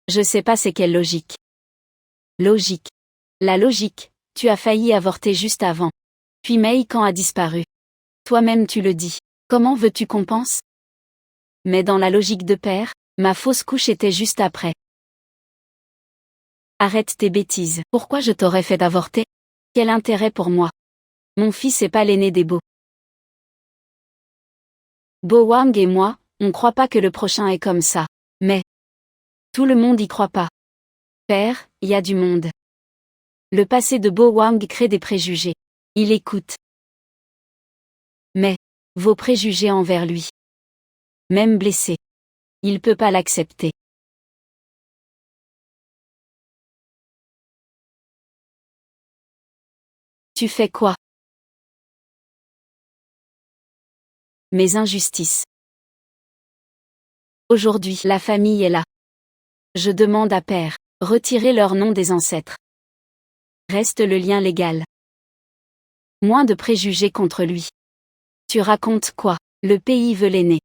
Speaker 1: Je sais pas c'est quelle logique. Logique. La logique, tu as failli avorter juste avant. Puis Mei Kan a disparu. Toi-même tu le dis. Comment veux-tu qu'on pense? Mais dans la logique de père, ma fausse couche était juste après. Arrête tes bêtises. Pourquoi je t'aurais fait d'avorter? Quel intérêt pour moi? Mon fils est pas l'aîné des beaux. Bo Wang et moi, on croit pas que le prochain est comme ça. Mais tout le monde y croit pas. Père, y a du monde. Le passé de Bo Wang crée des préjugés. Il écoute. Mais vos préjugés envers lui. Même blessé. Il peut pas l'accepter. Tu fais quoi? Mes injustices. Aujourd'hui, la famille est là. Je demande à père, retirer leur nom des ancêtres. Reste le lien légal. Moins de préjugés contre lui. Tu racontes quoi? Le pays veut l'aîné.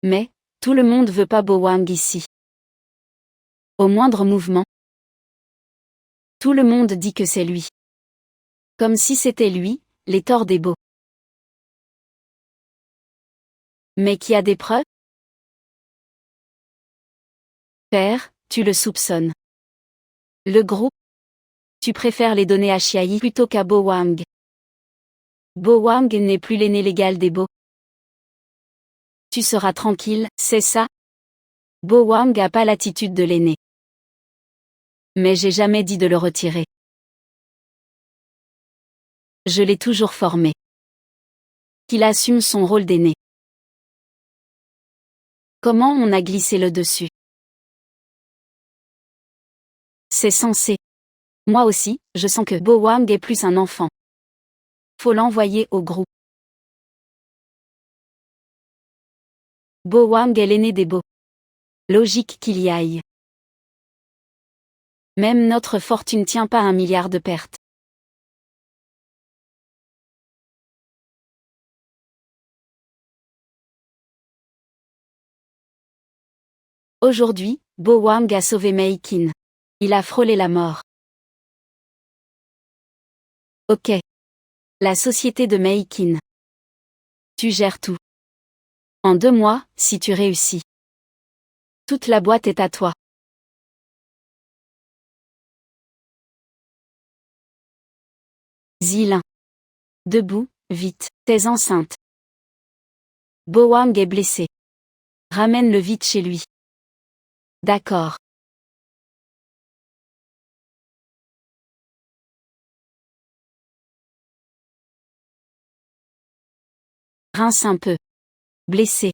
Speaker 1: Mais, tout le monde veut pas Bo Wang ici. Au moindre mouvement, tout le monde dit que c'est lui. Comme si c'était lui, les torts des beaux. Mais qui a des preuves? Père, tu le soupçonnes. Le groupe? Tu préfères les donner à Xiayi plutôt qu'à Bo Wang. Bo Wang n'est plus l'aîné légal des beaux. Tu seras tranquille, c'est ça? Bo Wang a pas l'attitude de l'aîné. Mais j'ai jamais dit de le retirer. Je l'ai toujours formé. Qu'il assume son rôle d'aîné. Comment on a glissé le dessus? C'est censé. Moi aussi, je sens que Bo Wang est plus un enfant. Faut l'envoyer au groupe. Bo Wang est l'aîné des beaux. Logique qu'il y aille. Même notre fortune tient pas à 1 milliard de pertes. Aujourd'hui, Bo Wang a sauvé Mei Qin. Il a frôlé la mort. Ok. La société de Mei Qin. Tu gères tout. En 2 mois, si tu réussis. Toute la boîte est à toi. Zilin. Debout, vite, t'es enceinte. Bo Wang est blessé. Ramène-le vite chez lui. D'accord. Rince un peu. Blessé.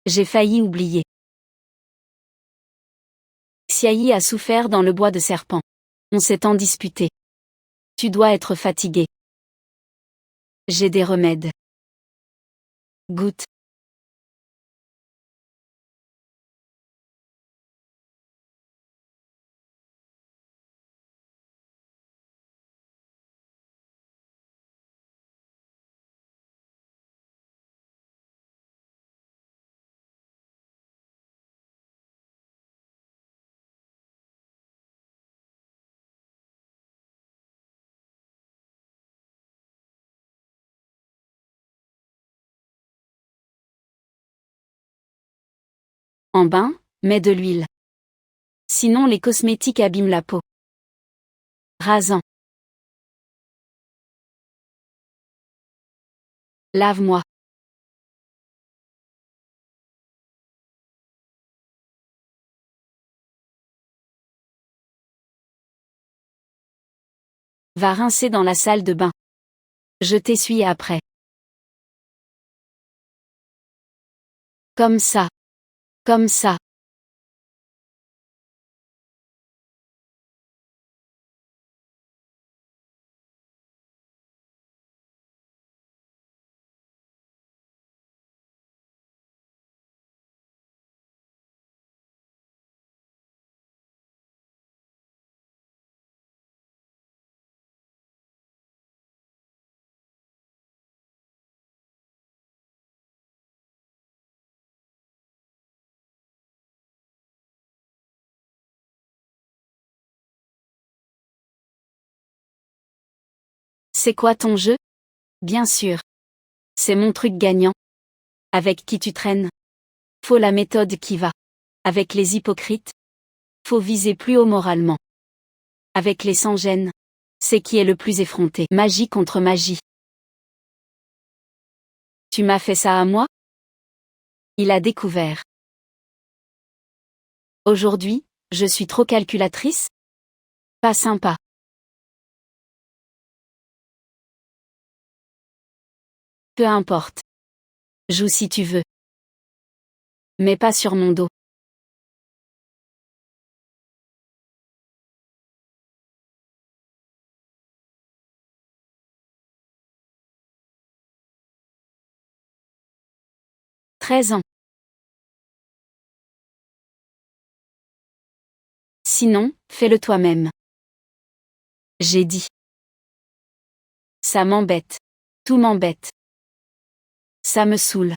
Speaker 1: J'ai failli oublier. Xiayi a souffert dans le bois de serpent. On s'est tant disputé. Tu dois être fatigué. J'ai des remèdes. Goûte. En bain, mets de l'huile. Sinon les cosmétiques abîment la peau. Rasant. Lave-moi. Va rincer dans la salle de bain. Je t'essuie après. Comme ça. Comme ça. C'est quoi ton jeu? Bien sûr. C'est mon truc gagnant. Avec qui tu traînes? Faut la méthode qui va. Avec les hypocrites? Faut viser plus haut moralement. Avec les sans-gêne? C'est qui est le plus effronté. Magie contre magie. Tu m'as fait ça à moi? Il a découvert. Aujourd'hui, je suis trop calculatrice? Pas sympa. Peu importe. Joue si tu veux. Mais pas sur mon dos. « 13 ans. Sinon, fais-le toi-même. J'ai dit. Ça m'embête. Tout m'embête. Ça me saoule.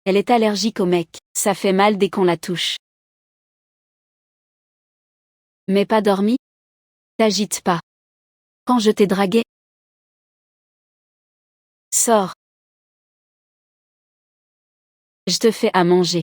Speaker 1: Elle est allergique au mec, ça fait mal dès qu'on la touche. Mais pas dormi? T'agites pas. Quand je t'ai dragué? Sors. Je te fais à manger.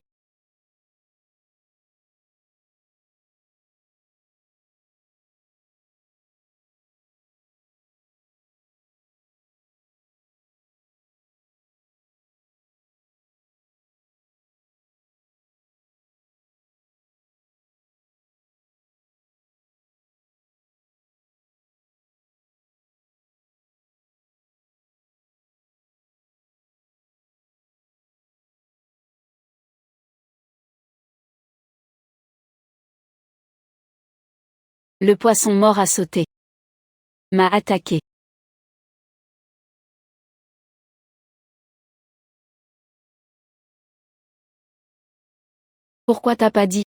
Speaker 1: Le poisson mort a sauté. M'a attaqué. Pourquoi t'as pas dit?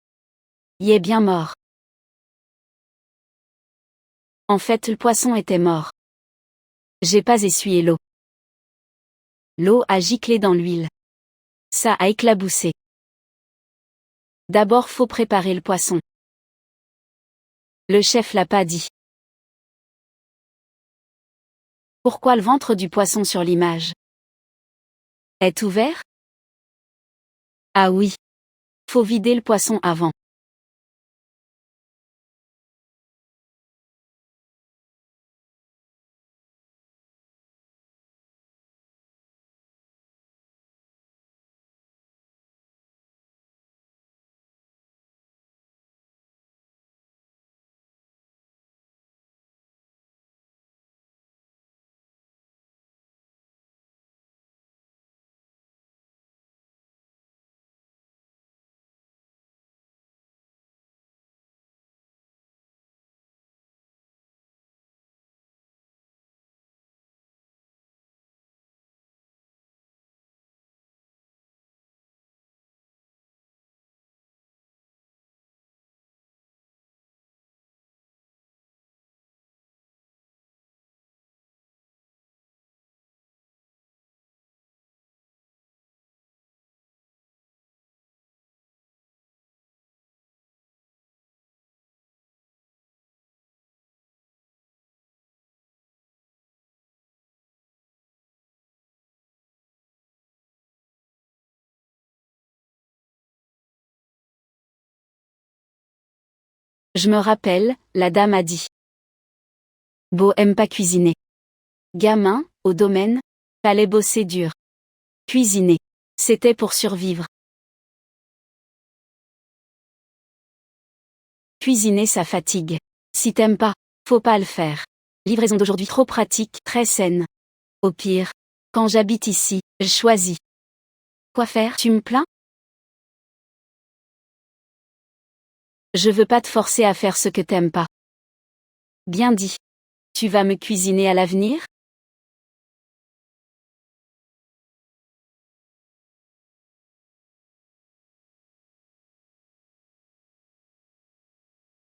Speaker 1: Il est bien mort. En fait, le poisson était mort. J'ai pas essuyé l'eau. L'eau a giclé dans l'huile. Ça a éclaboussé. D'abord faut préparer le poisson. Le chef l'a pas dit. Pourquoi le ventre du poisson sur l'image est ouvert? Ah oui. Faut vider le poisson avant. Je me rappelle, la dame a dit. Beau aime pas cuisiner. Gamin, au domaine, fallait bosser dur. Cuisiner. C'était pour survivre. Cuisiner ça fatigue. Si t'aimes pas, faut pas le faire. Livraison d'aujourd'hui trop pratique, très saine. Au pire, quand j'habite ici, je choisis. Quoi faire? Tu me plains? Je veux pas te forcer à faire ce que t'aimes pas. Bien dit. Tu vas me cuisiner à l'avenir?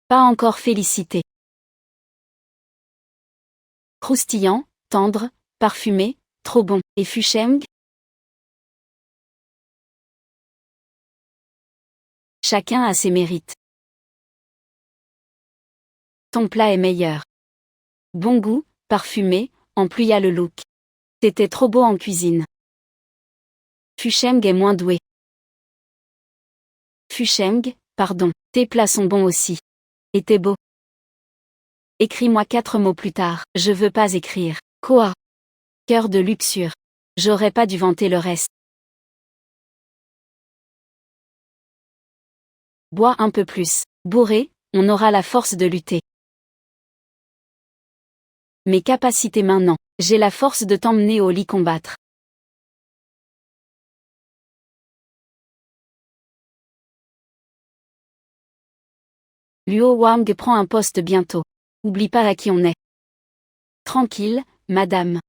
Speaker 1: Pas encore félicité. Croustillant, tendre, parfumé, trop bon. Et Fusheng? Chacun a ses mérites. Ton plat est meilleur. Bon goût, parfumé, en plus y a le look. T'étais trop beau en cuisine. Fusheng est moins doué. Fusheng, pardon, tes plats sont bons aussi. Et t'es beau. Écris-moi 4 mots plus tard. Je veux pas écrire. Quoi? Cœur de luxure. J'aurais pas dû vanter le reste. Bois un peu plus. Bourré, on aura la force de lutter. Mes capacités maintenant. J'ai la force de t'emmener au lit combattre. Luo Wang prend un poste bientôt. Oublie pas à qui on est. Tranquille, madame.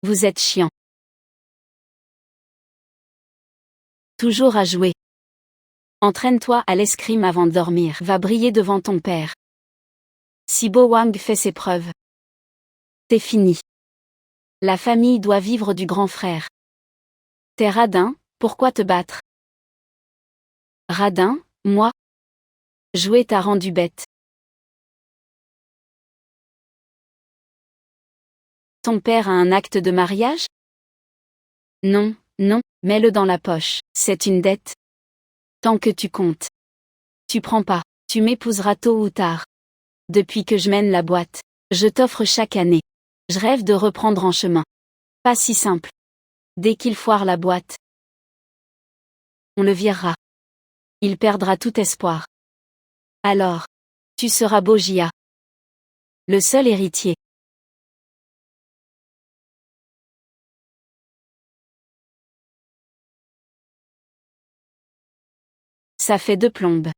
Speaker 1: Vous êtes chiant. Toujours à jouer. Entraîne-toi à l'escrime avant de dormir. Va briller devant ton père. Si Bo Wang fait ses preuves. C'est fini. La famille doit vivre du grand frère. T'es radin, pourquoi te battre? Radin, moi? Jouer t'a rendu bête. Ton père a un acte de mariage? Non, non, mets-le dans la poche. C'est une dette. Tant que tu comptes. Tu prends pas, tu m'épouseras tôt ou tard. Depuis que je mène la boîte, je t'offre chaque année. Je rêve de reprendre en chemin. Pas si simple. Dès qu'il foire la boîte, on le virera. Il perdra tout espoir. Alors, tu seras Bogia. Le seul héritier. Ça fait 2 plombes.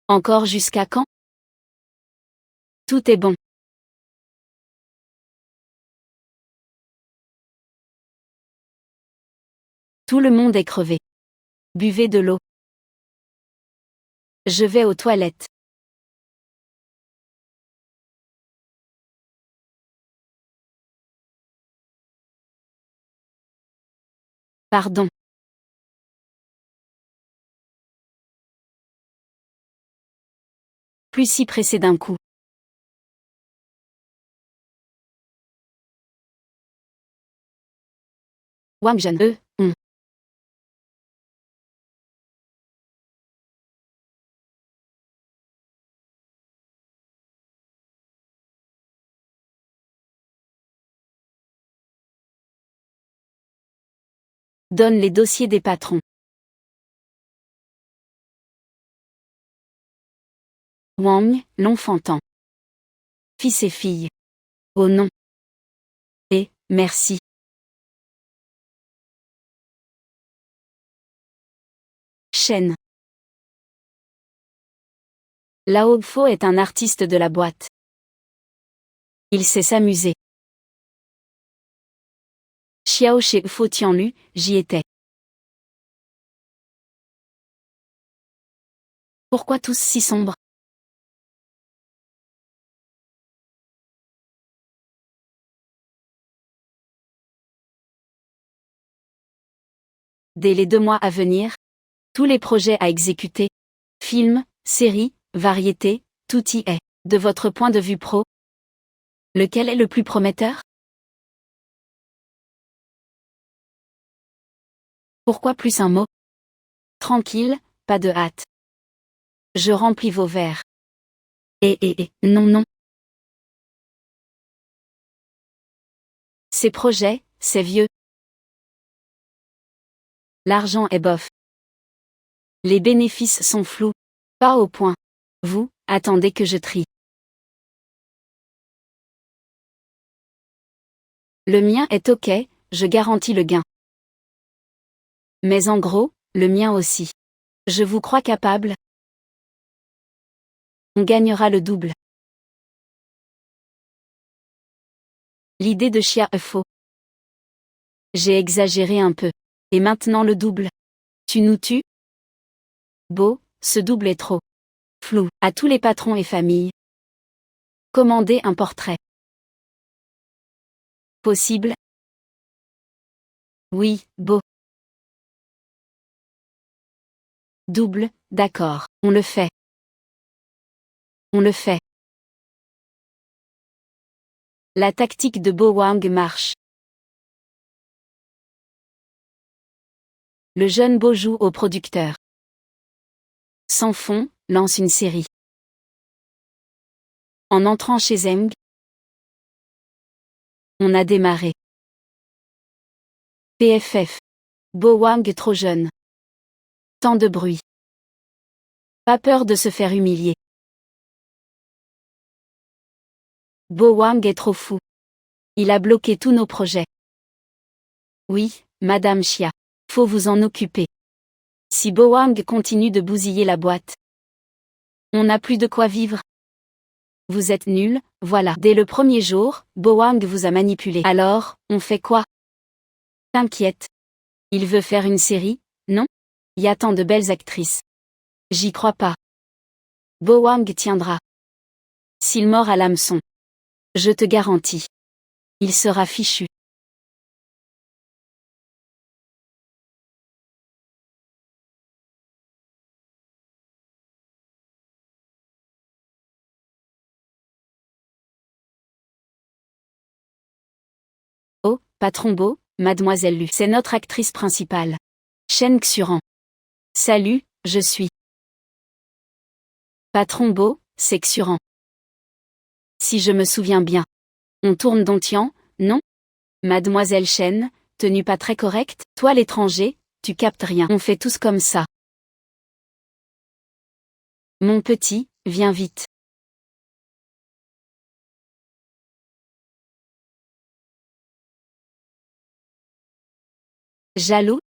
Speaker 1: Encore jusqu'à quand? Tout est bon. Tout le monde est crevé. Buvez de l'eau. Je vais aux toilettes. Pardon. Plus si pressé d'un coup. Wang Zhen, on. Donne les dossiers des patrons. Wang, l'enfantant. Fils et fille. Oh non. Et, merci. Shen. Lao Fo est un artiste de la boîte. Il sait s'amuser. Xiao chez Fo Tianlu, j'y étais. Pourquoi tous si sombres? Dès les 2 mois à venir, tous les projets à exécuter, films, séries, variétés, tout y est. De votre point de vue pro, lequel est le plus prometteur? Pourquoi plus un mot? Tranquille, pas de hâte. Je remplis vos verres. Non, non. Ces projets, c'est vieux. L'argent est bof. Les bénéfices sont flous. Pas au point. Vous, attendez que je trie. Le mien est ok, je garantis le gain. Mais en gros, le mien aussi. Je vous crois capable. On gagnera le double. L'idée de Chia est faux. J'ai exagéré un peu. Et maintenant le double. Tu nous tues? Beau, ce double est trop flou. À tous les patrons et familles. Commandez un portrait. Possible? Oui, beau. Double, d'accord, on le fait. On le fait. La tactique de Bo Wang marche. Le jeune Bo joue au producteur. Sans fond, lance une série. En entrant chez Zeng, on a démarré. PFF. Bo Wang trop jeune. Tant de bruit. Pas peur de se faire humilier. Bo Wang est trop fou. Il a bloqué tous nos projets. Oui, Madame Chia. Faut vous en occuper. Si Bo Wang continue de bousiller la boîte, on n'a plus de quoi vivre. Vous êtes nul, voilà. Dès le premier jour, Bo Wang vous a manipulé. Alors, on fait quoi? T'inquiète. Il veut faire une série, non? Y a tant de belles actrices. J'y crois pas. Bo Wang tiendra. S'il mord à l'hameçon. Je te garantis. Il sera fichu. Oh, patron Bo, Mademoiselle Lu. C'est notre actrice principale. Shen Xuran. Salut, je suis. Patron Bo, c'est Xuran. Si je me souviens bien. On tourne Dontian, non? Mademoiselle Shen, tenue pas très correcte, toi l'étranger, tu captes rien. On fait tous comme ça. Mon petit, viens vite. Jaloux?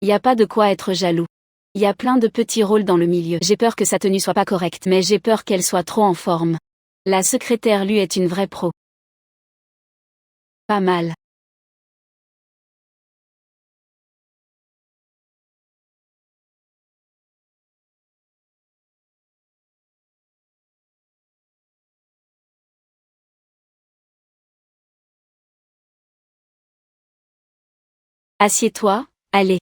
Speaker 1: Y a pas de quoi être jaloux. Y a plein de petits rôles dans le milieu. J'ai peur que sa tenue soit pas correcte, mais j'ai peur qu'elle soit trop en forme. La secrétaire lui est une vraie pro. Pas mal. Assieds-toi, allez.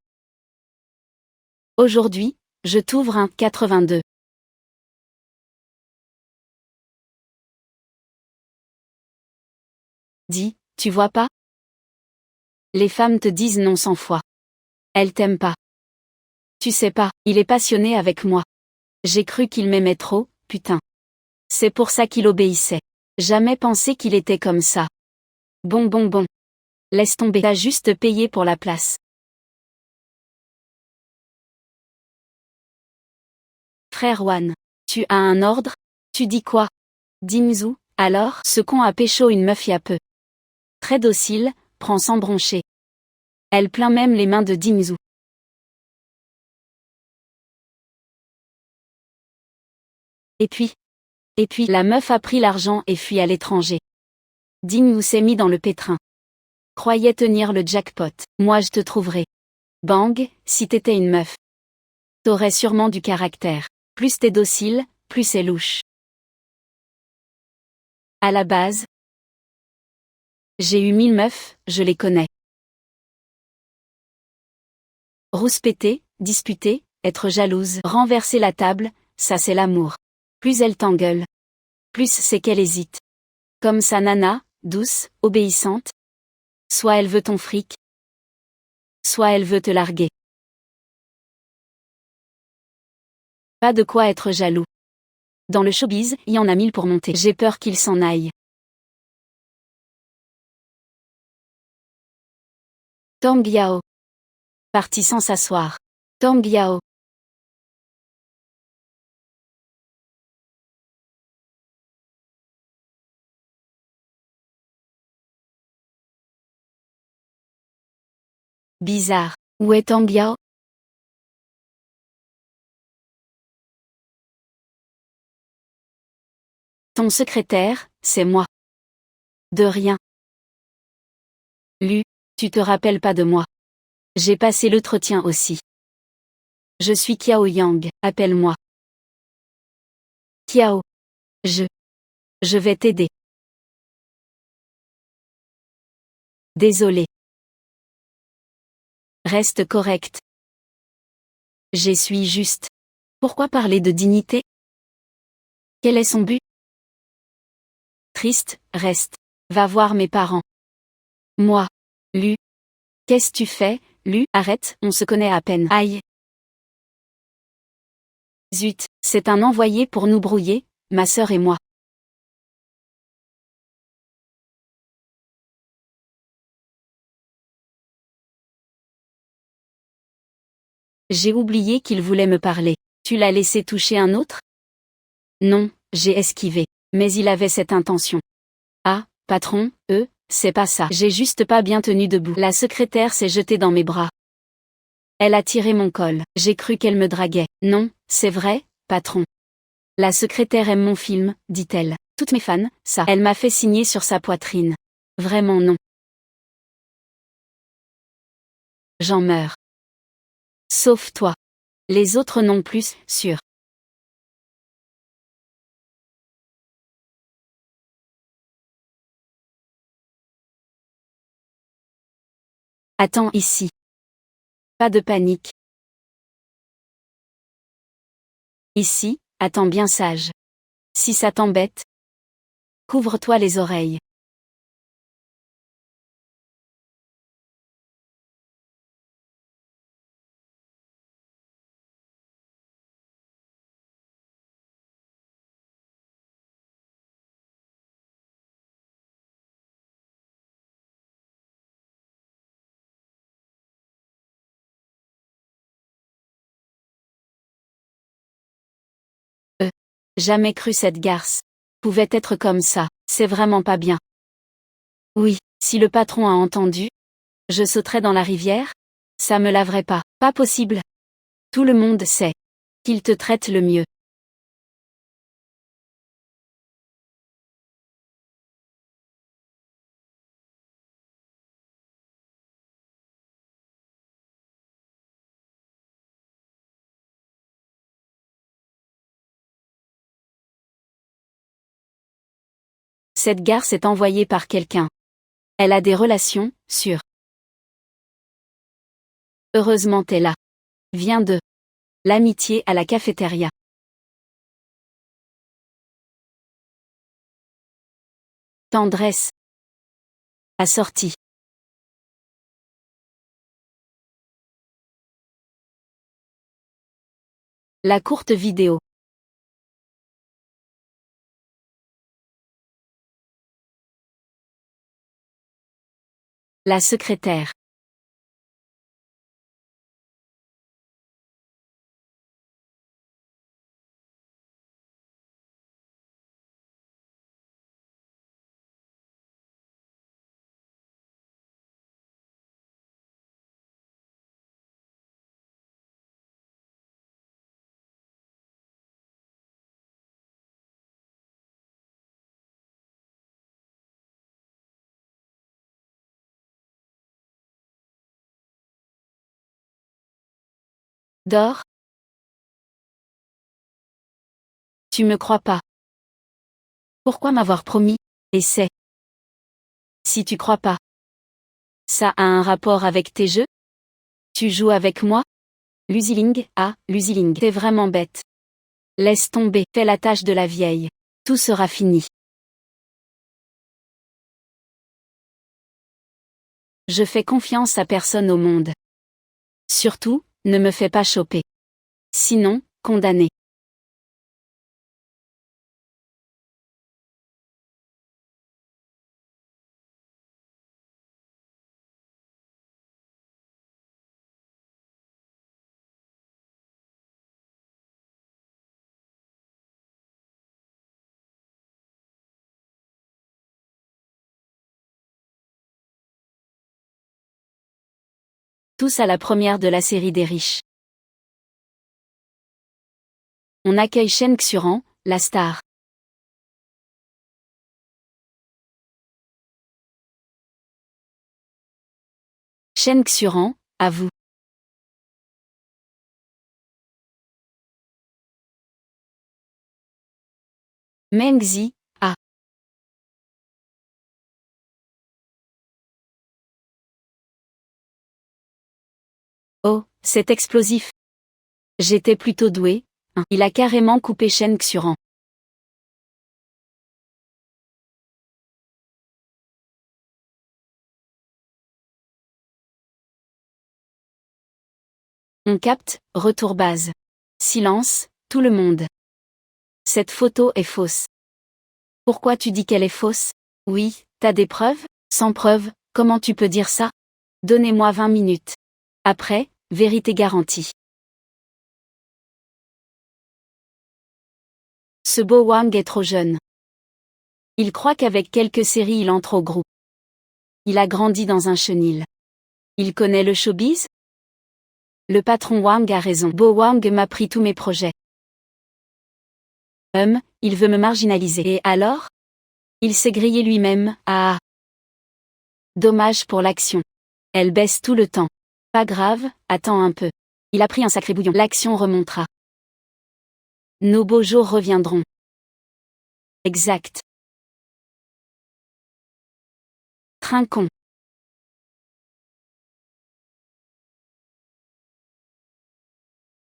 Speaker 1: Aujourd'hui, je t'ouvre un 82. Dis, tu vois pas? Les femmes te disent non 100 fois. Elles t'aiment pas. Tu sais pas, il est passionné avec moi. J'ai cru qu'il m'aimait trop, putain. C'est pour ça qu'il obéissait. Jamais pensé qu'il était comme ça. Bon. Laisse tomber, t'as juste payé pour la place. Frère Wan. Tu as un ordre? Tu dis quoi? Dimzu, alors? Ce con a pécho une meuf y a peu. Très docile, prend sans broncher. Elle plaint même les mains de Dimzu. Et puis, la meuf a pris l'argent et fuit à l'étranger. Dimzu s'est mis dans le pétrin. Croyait tenir le jackpot. Moi je te trouverai. Bang, si t'étais une meuf. T'aurais sûrement du caractère. Plus t'es docile, plus c'est louche. À la base, j'ai eu 1000 meufs, je les connais. Rouspéter, disputer, être jalouse, renverser la table, ça c'est l'amour. Plus elle t'engueule, plus c'est qu'elle hésite. Comme sa nana, douce, obéissante. Soit elle veut ton fric, soit elle veut te larguer. Pas de quoi être jaloux. Dans le showbiz, il y en a 1000 pour monter. J'ai peur qu'il s'en aille. Tang Yao. Parti sans s'asseoir. Tang Yao. Bizarre. Où est Tang Yao? Ton secrétaire, c'est moi. De rien. Lu, tu te rappelles pas de moi. J'ai passé l'entretien aussi. Je suis Kiao Yang, appelle-moi. Kiao. Je vais t'aider. Désolé. Reste correct. J'essuie juste. Pourquoi parler de dignité? Quel est son but? Triste, reste. Va voir mes parents. Moi. Lu. Qu'est-ce que tu fais, Lu? Arrête, on se connaît à peine. Aïe. Zut, c'est un envoyé pour nous brouiller, ma sœur et moi. J'ai oublié qu'il voulait me parler. Tu l'as laissé toucher un autre? Non, j'ai esquivé. Mais il avait cette intention. Ah, patron, c'est pas ça. J'ai juste pas bien tenu debout. La secrétaire s'est jetée dans mes bras. Elle a tiré mon col. J'ai cru qu'elle me draguait. Non, c'est vrai, patron. La secrétaire aime mon film, dit-elle. Toutes mes fans, ça. Elle m'a fait signer sur sa poitrine. Vraiment non. J'en meurs. Sauf toi. Les autres non plus, sûr. Attends ici. Pas de panique. Ici, attends bien sage. Si ça t'embête, couvre-toi les oreilles. Jamais cru cette garce pouvait être comme ça, c'est vraiment pas bien. Oui, si le patron a entendu, je sauterais dans la rivière? Ça me laverait pas, pas possible. Tout le monde sait qu'il te traite le mieux. Cette garce est envoyée par quelqu'un. Elle a des relations, sûres. Heureusement t'es là. Viens de l'amitié à la cafétéria. Tendresse. Assortie. La courte vidéo. La secrétaire. Dors? Tu me crois pas? Pourquoi m'avoir promis? Et c'est. Si tu crois pas. Ça a un rapport avec tes jeux? Tu joues avec moi? Luziling, Luziling, t'es vraiment bête. Laisse tomber, fais la tâche de la vieille. Tout sera fini. Je fais confiance à personne au monde. Surtout, ne me fais pas choper. Sinon, condamné. Tous à la première de la série des riches. On accueille Chen Xuran, la star. Chen Xuran, à vous. Meng Zi, à. Oh, c'est explosif. J'étais plutôt doué. Hein. Il a carrément coupé Chen Xuran. On capte, retour base. Silence, tout le monde. Cette photo est fausse. Pourquoi tu dis qu'elle est fausse? Oui, t'as des preuves? Sans preuves, comment tu peux dire ça? Donnez-moi 20 minutes. Après, vérité garantie. Ce beau Wang est trop jeune. Il croit qu'avec quelques séries il entre au groupe. Il a grandi dans un chenil. Il connaît le showbiz? Le patron Wang a raison. Beau Wang m'a pris tous mes projets. Il veut me marginaliser. Et alors? Il s'est grillé lui-même. Ah. Dommage pour l'action. Elle baisse tout le temps. Pas grave, attends un peu. Il a pris un sacré bouillon. L'action remontera. Nos beaux jours reviendront. Exact. Trinquons.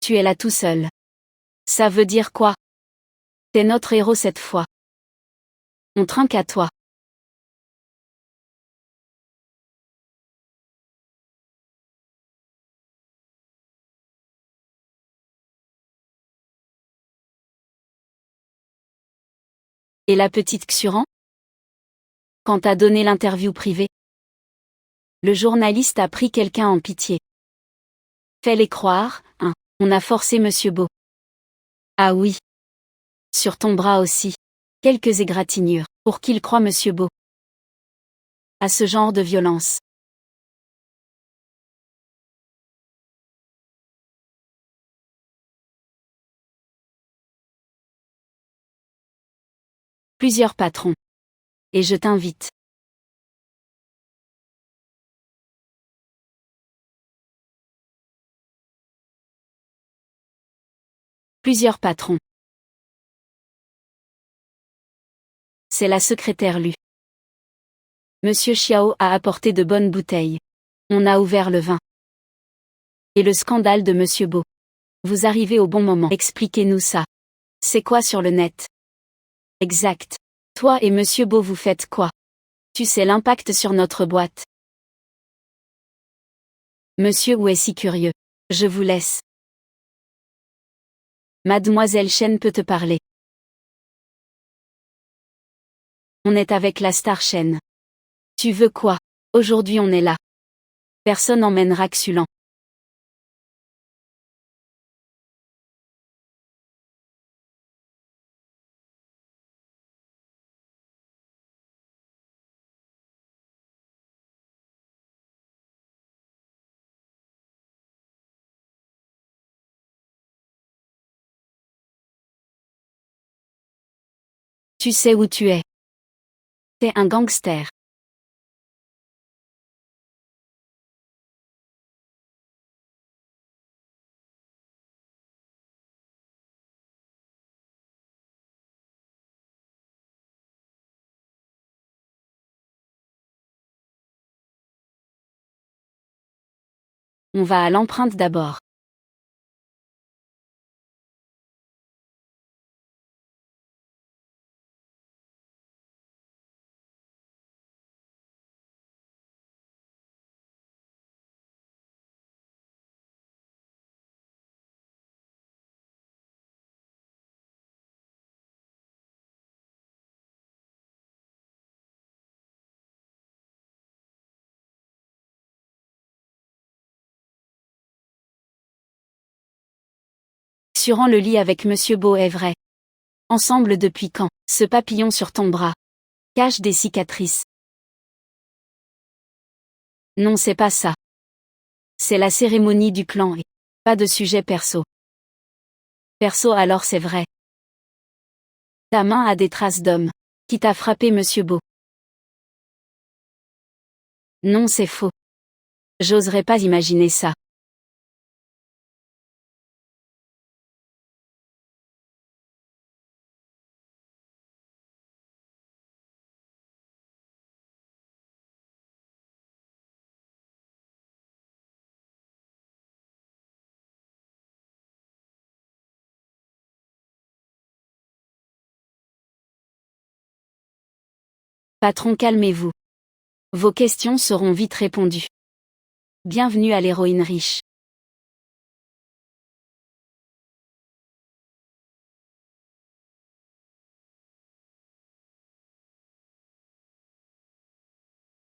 Speaker 1: Tu es là tout seul. Ça veut dire quoi? T'es notre héros cette fois. On trinque à toi. Et la petite Xuran? Quand t'as donné l'interview privée? Le journaliste a pris quelqu'un en pitié. Fais-les croire, hein. On a forcé Monsieur Beau. Ah oui. Sur ton bras aussi. Quelques égratignures, pour qu'il croie Monsieur Beau. À ce genre de violence. Plusieurs patrons. Et je t'invite. Plusieurs patrons. C'est la secrétaire Lu. Monsieur Xiao a apporté de bonnes bouteilles. On a ouvert le vin. Et le scandale de Monsieur Beau. Vous arrivez au bon moment. Expliquez-nous ça. C'est quoi sur le net? Exact. Toi et Monsieur Beau vous faites quoi? Tu sais l'impact sur notre boîte. Monsieur Wu est si curieux. Je vous laisse. Mademoiselle Chen peut te parler. On est avec la star Chen. Tu veux quoi? Aujourd'hui on est là. Personne emmènera Xulan. Tu sais où tu es. T'es un gangster. On va à l'empreinte d'abord. Xuran le lit avec Monsieur Beau est vrai. Ensemble depuis quand? Ce papillon sur ton bras cache des cicatrices. Non, c'est pas ça. C'est la cérémonie du clan et pas de sujet perso. Perso alors c'est vrai. Ta main a des traces d'homme. Qui t'a frappé Monsieur Beau? Non c'est faux. J'oserais pas imaginer ça. Patron calmez-vous. Vos questions seront vite répondues. Bienvenue à l'héroïne riche.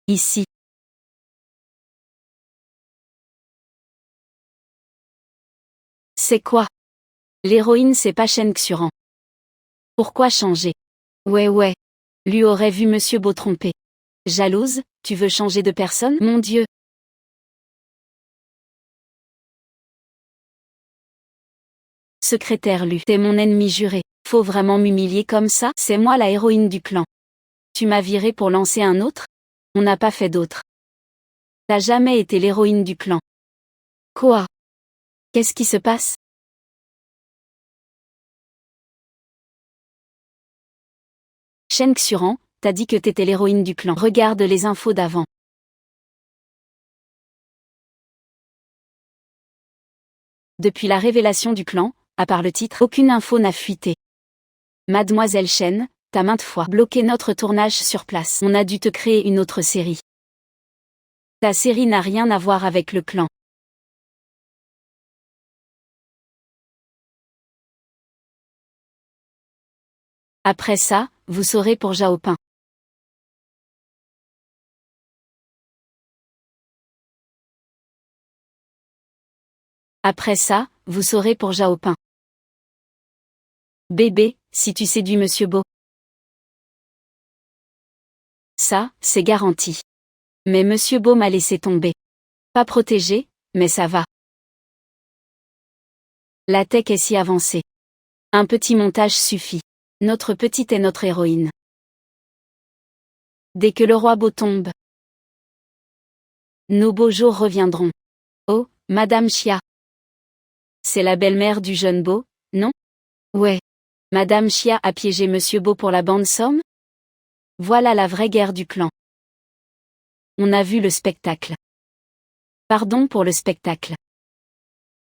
Speaker 1: Ici. C'est quoi? L'héroïne c'est pas Shen Xuran. Pourquoi changer? Ouais. Lui aurait vu Monsieur Beau tromper. Jalouse, tu veux changer de personne? Mon Dieu. Secrétaire Lu. T'es mon ennemi juré. Faut vraiment m'humilier comme ça? C'est moi la héroïne du clan. Tu m'as viré pour lancer un autre? On n'a pas fait d'autre. T'as jamais été l'héroïne du clan. Quoi? Qu'est-ce qui se passe? Shen Xuran, t'as dit que t'étais l'héroïne du clan. Regarde les infos d'avant. Depuis la révélation du clan, à part le titre, aucune info n'a fuité. Mademoiselle Shen, t'as maintes fois bloqué notre tournage sur place. On a dû te créer une autre série. Ta série n'a rien à voir avec le clan. Après ça, vous saurez pour Jaopin. Après ça, vous saurez pour Jaopin. Bébé, si tu séduis Monsieur Beau. Ça, c'est garanti. Mais Monsieur Beau m'a laissé tomber. Pas protégé, mais ça va. La tech est si avancée. Un petit montage suffit. Notre petite est notre héroïne. Dès que le roi Beau tombe, nos beaux jours reviendront. Oh, Madame Chia. C'est la belle-mère du jeune Beau, non? Ouais. Madame Chia a piégé Monsieur Beau pour la bande somme? Voilà la vraie guerre du clan. On a vu le spectacle. Pardon pour le spectacle.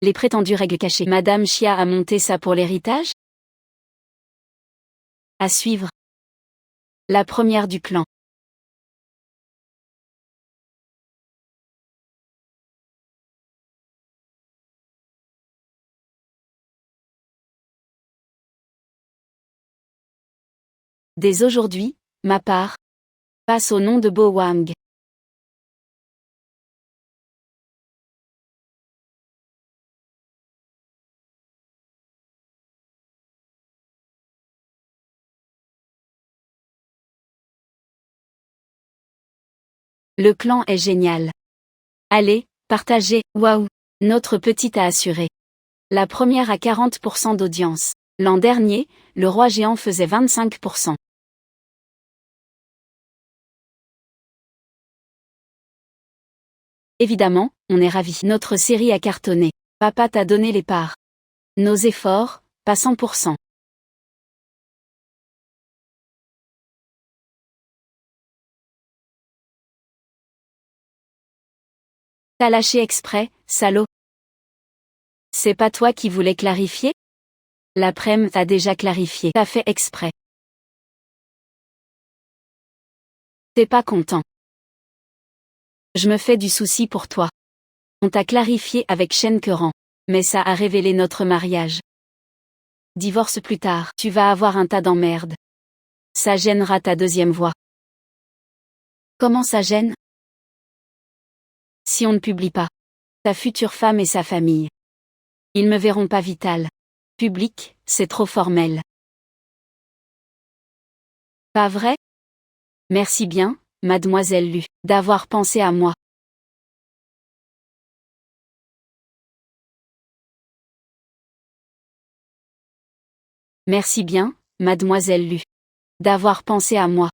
Speaker 1: Les prétendues règles cachées. Madame Chia a monté ça pour l'héritage? À suivre. La première du clan. Dès aujourd'hui, ma part passe au nom de Bo Wang. Le clan est génial. Allez, partagez, waouh, notre petite a assuré. La première à 40% d'audience. L'an dernier, le roi géant faisait 25%. Évidemment, on est ravis. Notre série a cartonné. Papa t'a donné les parts. Nos efforts, pas 100%. T'as lâché exprès, salaud. C'est pas toi qui voulais clarifier? L'après-midi t'a déjà clarifié. T'as fait exprès. T'es pas content. Je me fais du souci pour toi. On t'a clarifié avec Shen Keran. Mais ça a révélé notre mariage. Divorce plus tard. Tu vas avoir un tas d'emmerdes. Ça gênera ta deuxième voix. Comment ça gêne? Si on ne publie pas. Ta future femme et sa famille. Ils me verront pas vital. Public, c'est trop formel. Pas vrai? Merci bien, mademoiselle Lu, d'avoir pensé à moi. Merci bien, mademoiselle Lu, d'avoir pensé à moi.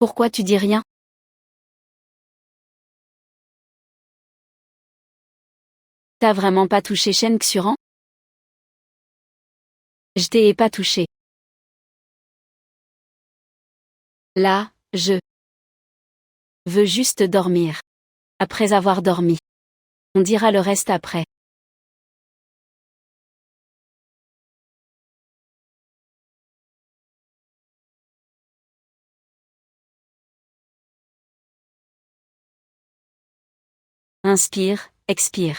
Speaker 1: Pourquoi tu dis rien? T'as vraiment pas touché Shen Xuran? Je t'ai pas touché. Là, je veux juste dormir. Après avoir dormi. On dira le reste après. Inspire, expire.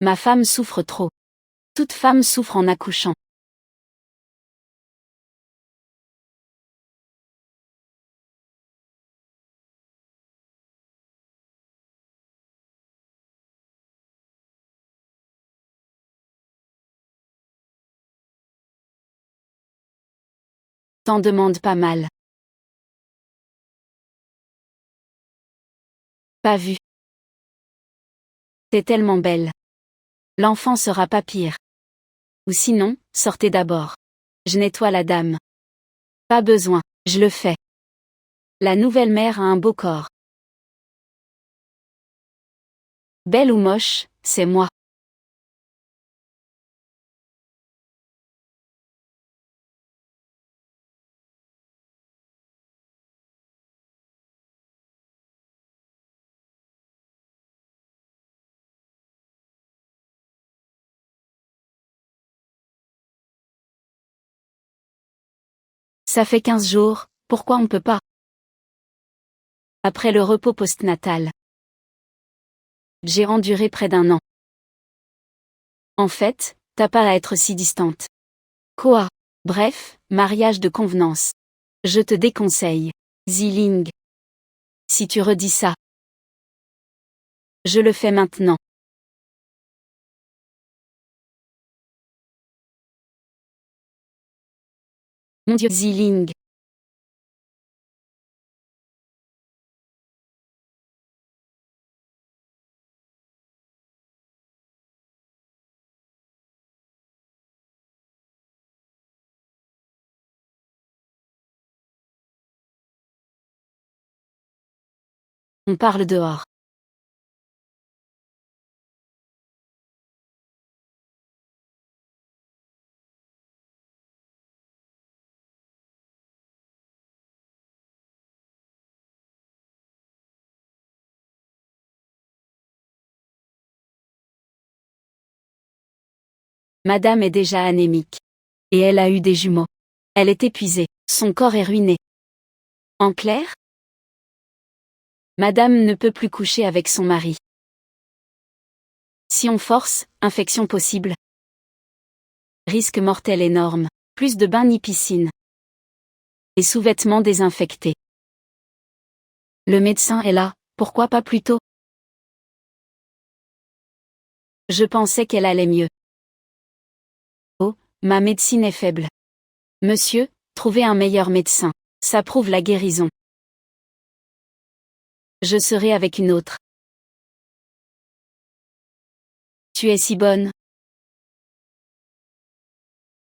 Speaker 1: Ma femme souffre trop. Toute femme souffre en accouchant. T'en demandes pas mal. Pas vu. T'es tellement belle. L'enfant sera pas pire. Ou sinon, sortez d'abord. Je nettoie la dame. Pas besoin, je le fais. La nouvelle mère a un beau corps. Belle ou moche, c'est moi. Ça fait 15 jours, pourquoi on peut pas? Après le repos postnatal. J'ai enduré près d'1 an. En fait, t'as pas à être si distante. Quoi? Bref, mariage de convenance. Je te déconseille. Ziling. Si tu redis ça. Je le fais maintenant. Mon Dieu, Ziling. On parle dehors. Madame est déjà anémique. Et elle a eu des jumeaux. Elle est épuisée. Son corps est ruiné. En clair? Madame ne peut plus coucher avec son mari. Si on force, infection possible. Risque mortel énorme. Plus de bains ni piscine. Et sous-vêtements désinfectés. Le médecin est là, pourquoi pas plus tôt? Je pensais qu'elle allait mieux. Oh, ma médecine est faible. Monsieur, trouvez un meilleur médecin. Ça prouve la guérison. Je serai avec une autre. Tu es si bonne.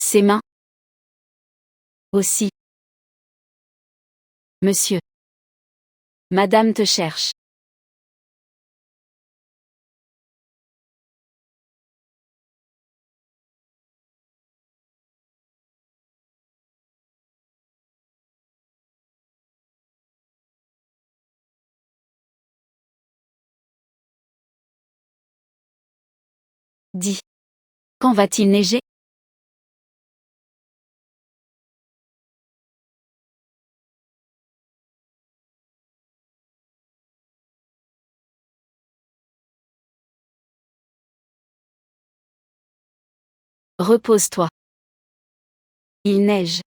Speaker 1: Ses mains. Aussi. Monsieur. Madame te cherche. Dis. Quand va-t-il neiger? Repose-toi. Il neige.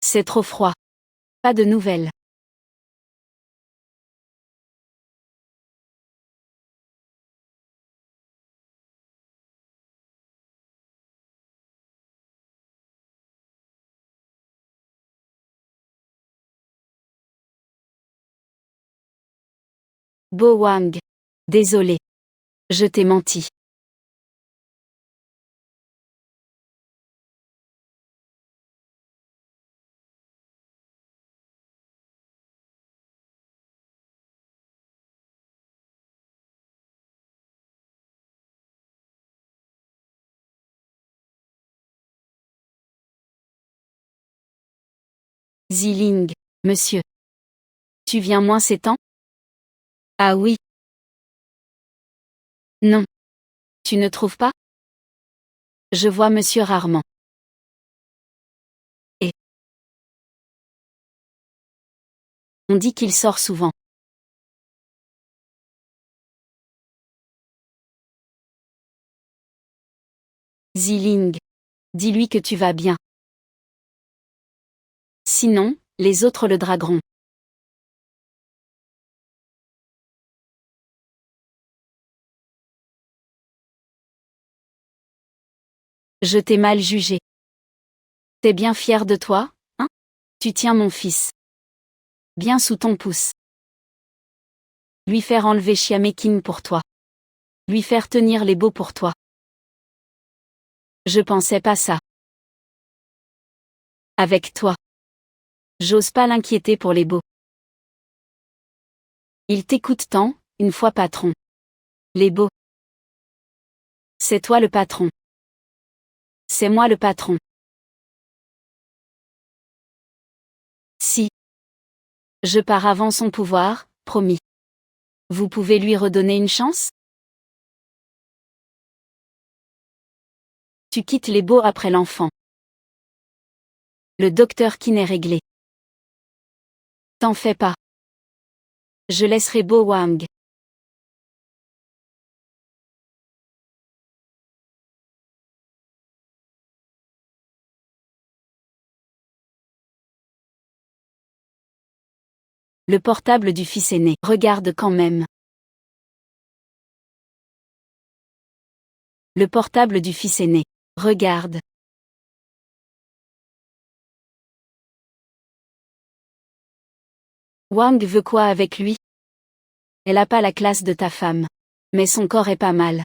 Speaker 1: C'est trop froid. Pas de nouvelles. Bo Wang. Désolé. Je t'ai menti. Ziling. Monsieur. Tu viens moins ces temps? Ah oui. Non. Tu ne trouves pas? Je vois monsieur rarement. Et on dit qu'il sort souvent. Ziling. Dis-lui que tu vas bien. Sinon, les autres le dragueront. Je t'ai mal jugé. T'es bien fier de toi, hein? Tu tiens mon fils. Bien sous ton pouce. Lui faire enlever Chiamekin pour toi. Lui faire tenir les beaux pour toi. Je pensais pas ça. Avec toi. J'ose pas l'inquiéter pour les beaux. Il t'écoute tant, une fois patron. Les beaux. C'est toi le patron. C'est moi le patron. Si. Je pars avant son pouvoir, promis. Vous pouvez lui redonner une chance? Tu quittes les beaux après l'enfant. Le docteur Qin est réglé. T'en fais pas. Je laisserai Bo Wang. Le portable du fils aîné. Regarde quand même. Le portable du fils aîné. Regarde. Wang veut quoi avec lui? Elle a pas la classe de ta femme. Mais son corps est pas mal.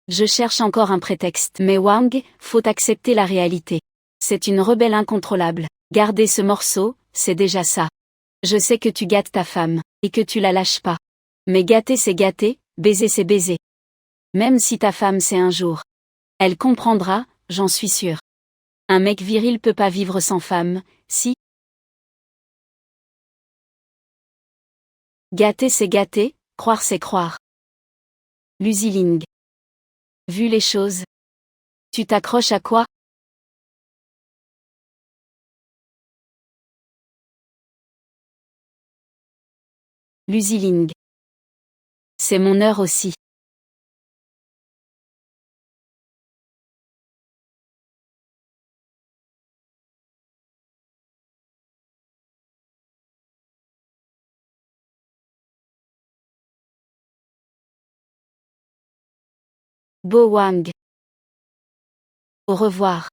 Speaker 1: Je cherche encore un prétexte. Mais Wang, faut accepter la réalité. C'est une rebelle incontrôlable. Garder ce morceau, c'est déjà ça. Je sais que tu gâtes ta femme, et que tu la lâches pas. Mais gâter c'est gâter, baiser c'est baiser. Même si ta femme sait un jour. Elle comprendra, j'en suis sûre. Un mec viril peut pas vivre sans femme, si. Gâter c'est gâter, croire c'est croire. Luziling. Vu les choses. Tu t'accroches à quoi? Luziling. C'est mon heure aussi. Bo Wang. Au revoir.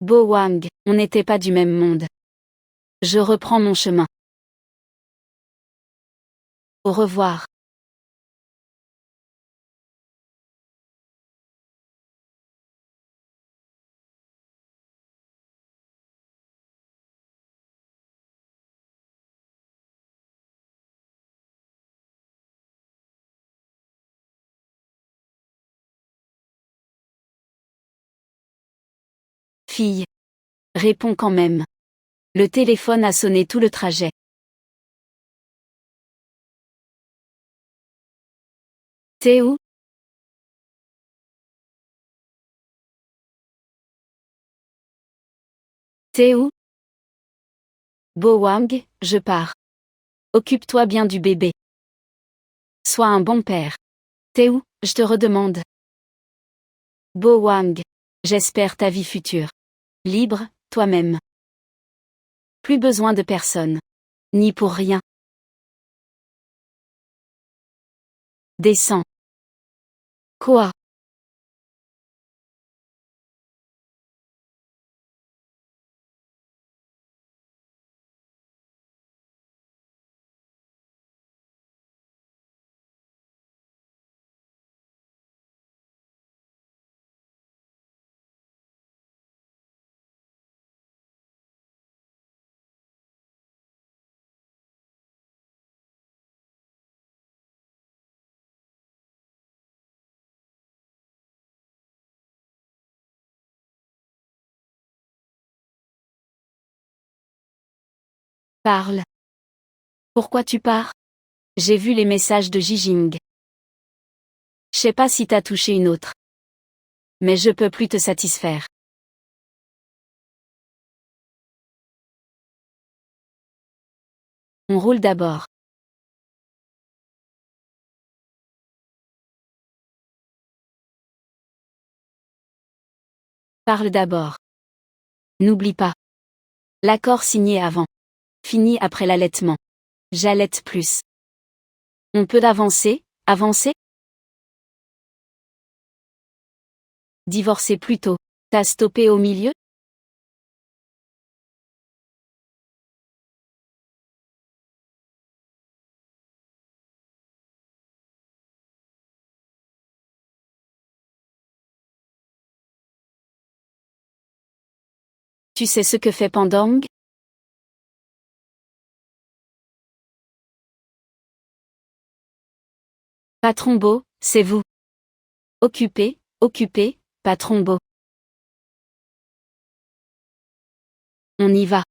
Speaker 1: Bo Wang, on n'était pas du même monde. Je reprends mon chemin. Au revoir. Fille. Réponds quand même. Le téléphone a sonné tout le trajet. T'es où? T'es où? Bo Wang, je pars. Occupe-toi bien du bébé. Sois un bon père. T'es où, je te redemande. Bo Wang. J'espère ta vie future. Libre, toi-même. Plus besoin de personne. Ni pour rien. Descends. Quoi? Parle. Pourquoi tu pars? J'ai vu les messages de Jijing. Je sais pas si t'as touché une autre. Mais je peux plus te satisfaire. On roule d'abord. Parle d'abord. N'oublie pas. L'accord signé avant. Fini après l'allaitement. J'allaite plus. On peut avancer, avancer? Divorcer plus tôt. T'as stoppé au milieu? Tu sais ce que fait Pandang? Patron Bo, c'est vous. Occupé, occupé, patron Bo. On y va.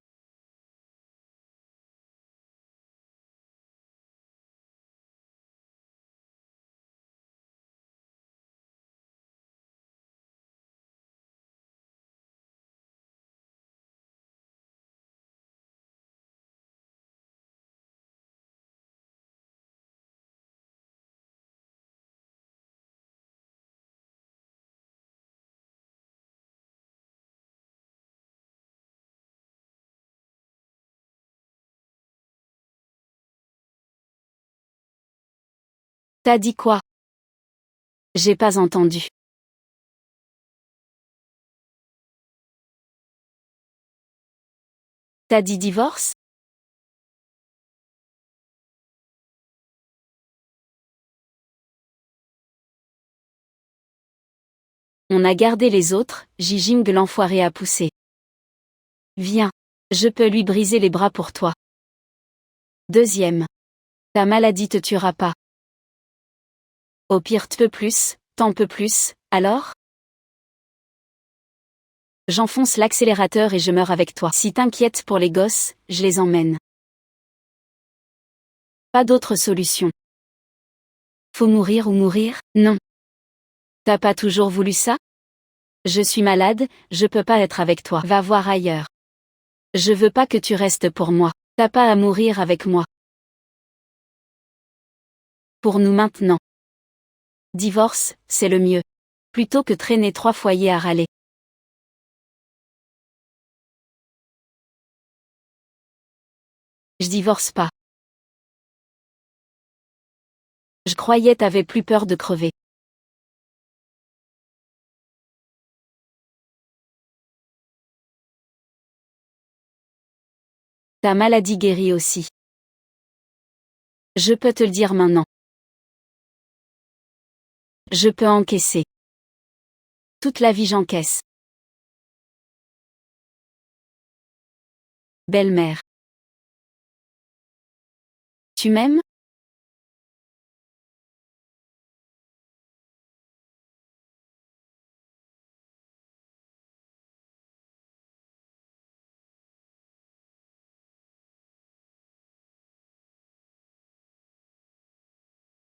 Speaker 1: T'as dit quoi? J'ai pas entendu. T'as dit divorce? On a gardé les autres, Jijing l'enfoiré a poussé. Viens. Je peux lui briser les bras pour toi. Deuxième. Ta maladie te tuera pas. Au pire t'en peux plus, alors? J'enfonce l'accélérateur et je meurs avec toi. Si t'inquiètes pour les gosses, je les emmène. Pas d'autre solution. Faut mourir ou mourir? Non. T'as pas toujours voulu ça? Je suis malade, je peux pas être avec toi. Va voir ailleurs. Je veux pas que tu restes pour moi. T'as pas à mourir avec moi. Pour nous maintenant. Divorce, c'est le mieux. Plutôt que traîner 3 foyers à râler. Je divorce pas. Je croyais t'avais plus peur de crever. Ta maladie guérit aussi. Je peux te le dire maintenant. Je peux encaisser. Toute la vie j'encaisse. Belle-mère. Tu m'aimes?